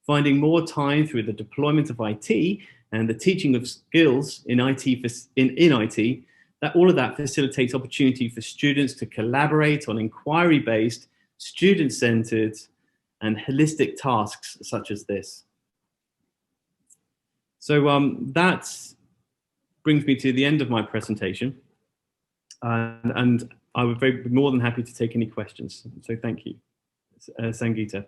Finding more time through the deployment of IT and the teaching of skills in IT, that all of that facilitates opportunity for students to collaborate on inquiry-based, student-centered, and holistic tasks such as this. So that brings me to the end of my presentation, and I would be more than happy to take any questions. So thank you, Sangeeta.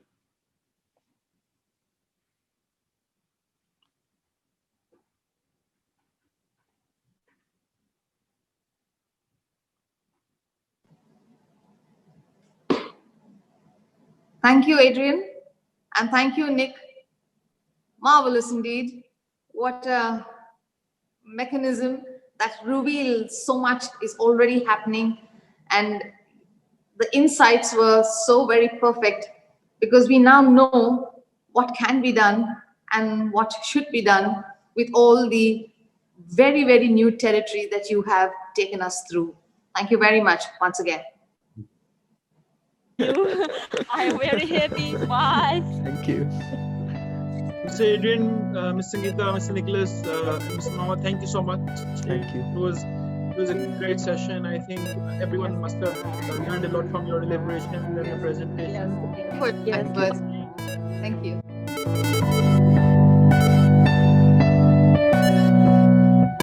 Thank you, Adrian. And thank you, Nick. Marvelous indeed. What a mechanism that reveals so much is already happening. And the insights were so very perfect because we now know what can be done and what should be done with all the very, very new territory that you have taken us through. Thank you very much once again. I'm very happy. Bye. Thank you. Mr. Adrian, Ms. Sangeeta, Mr. Nicholas, Mr. Mohammed, thank you so much. Thank you. It was a great session. I think everyone must have learned a lot from your deliberations and your presentation. Yes. Thank you.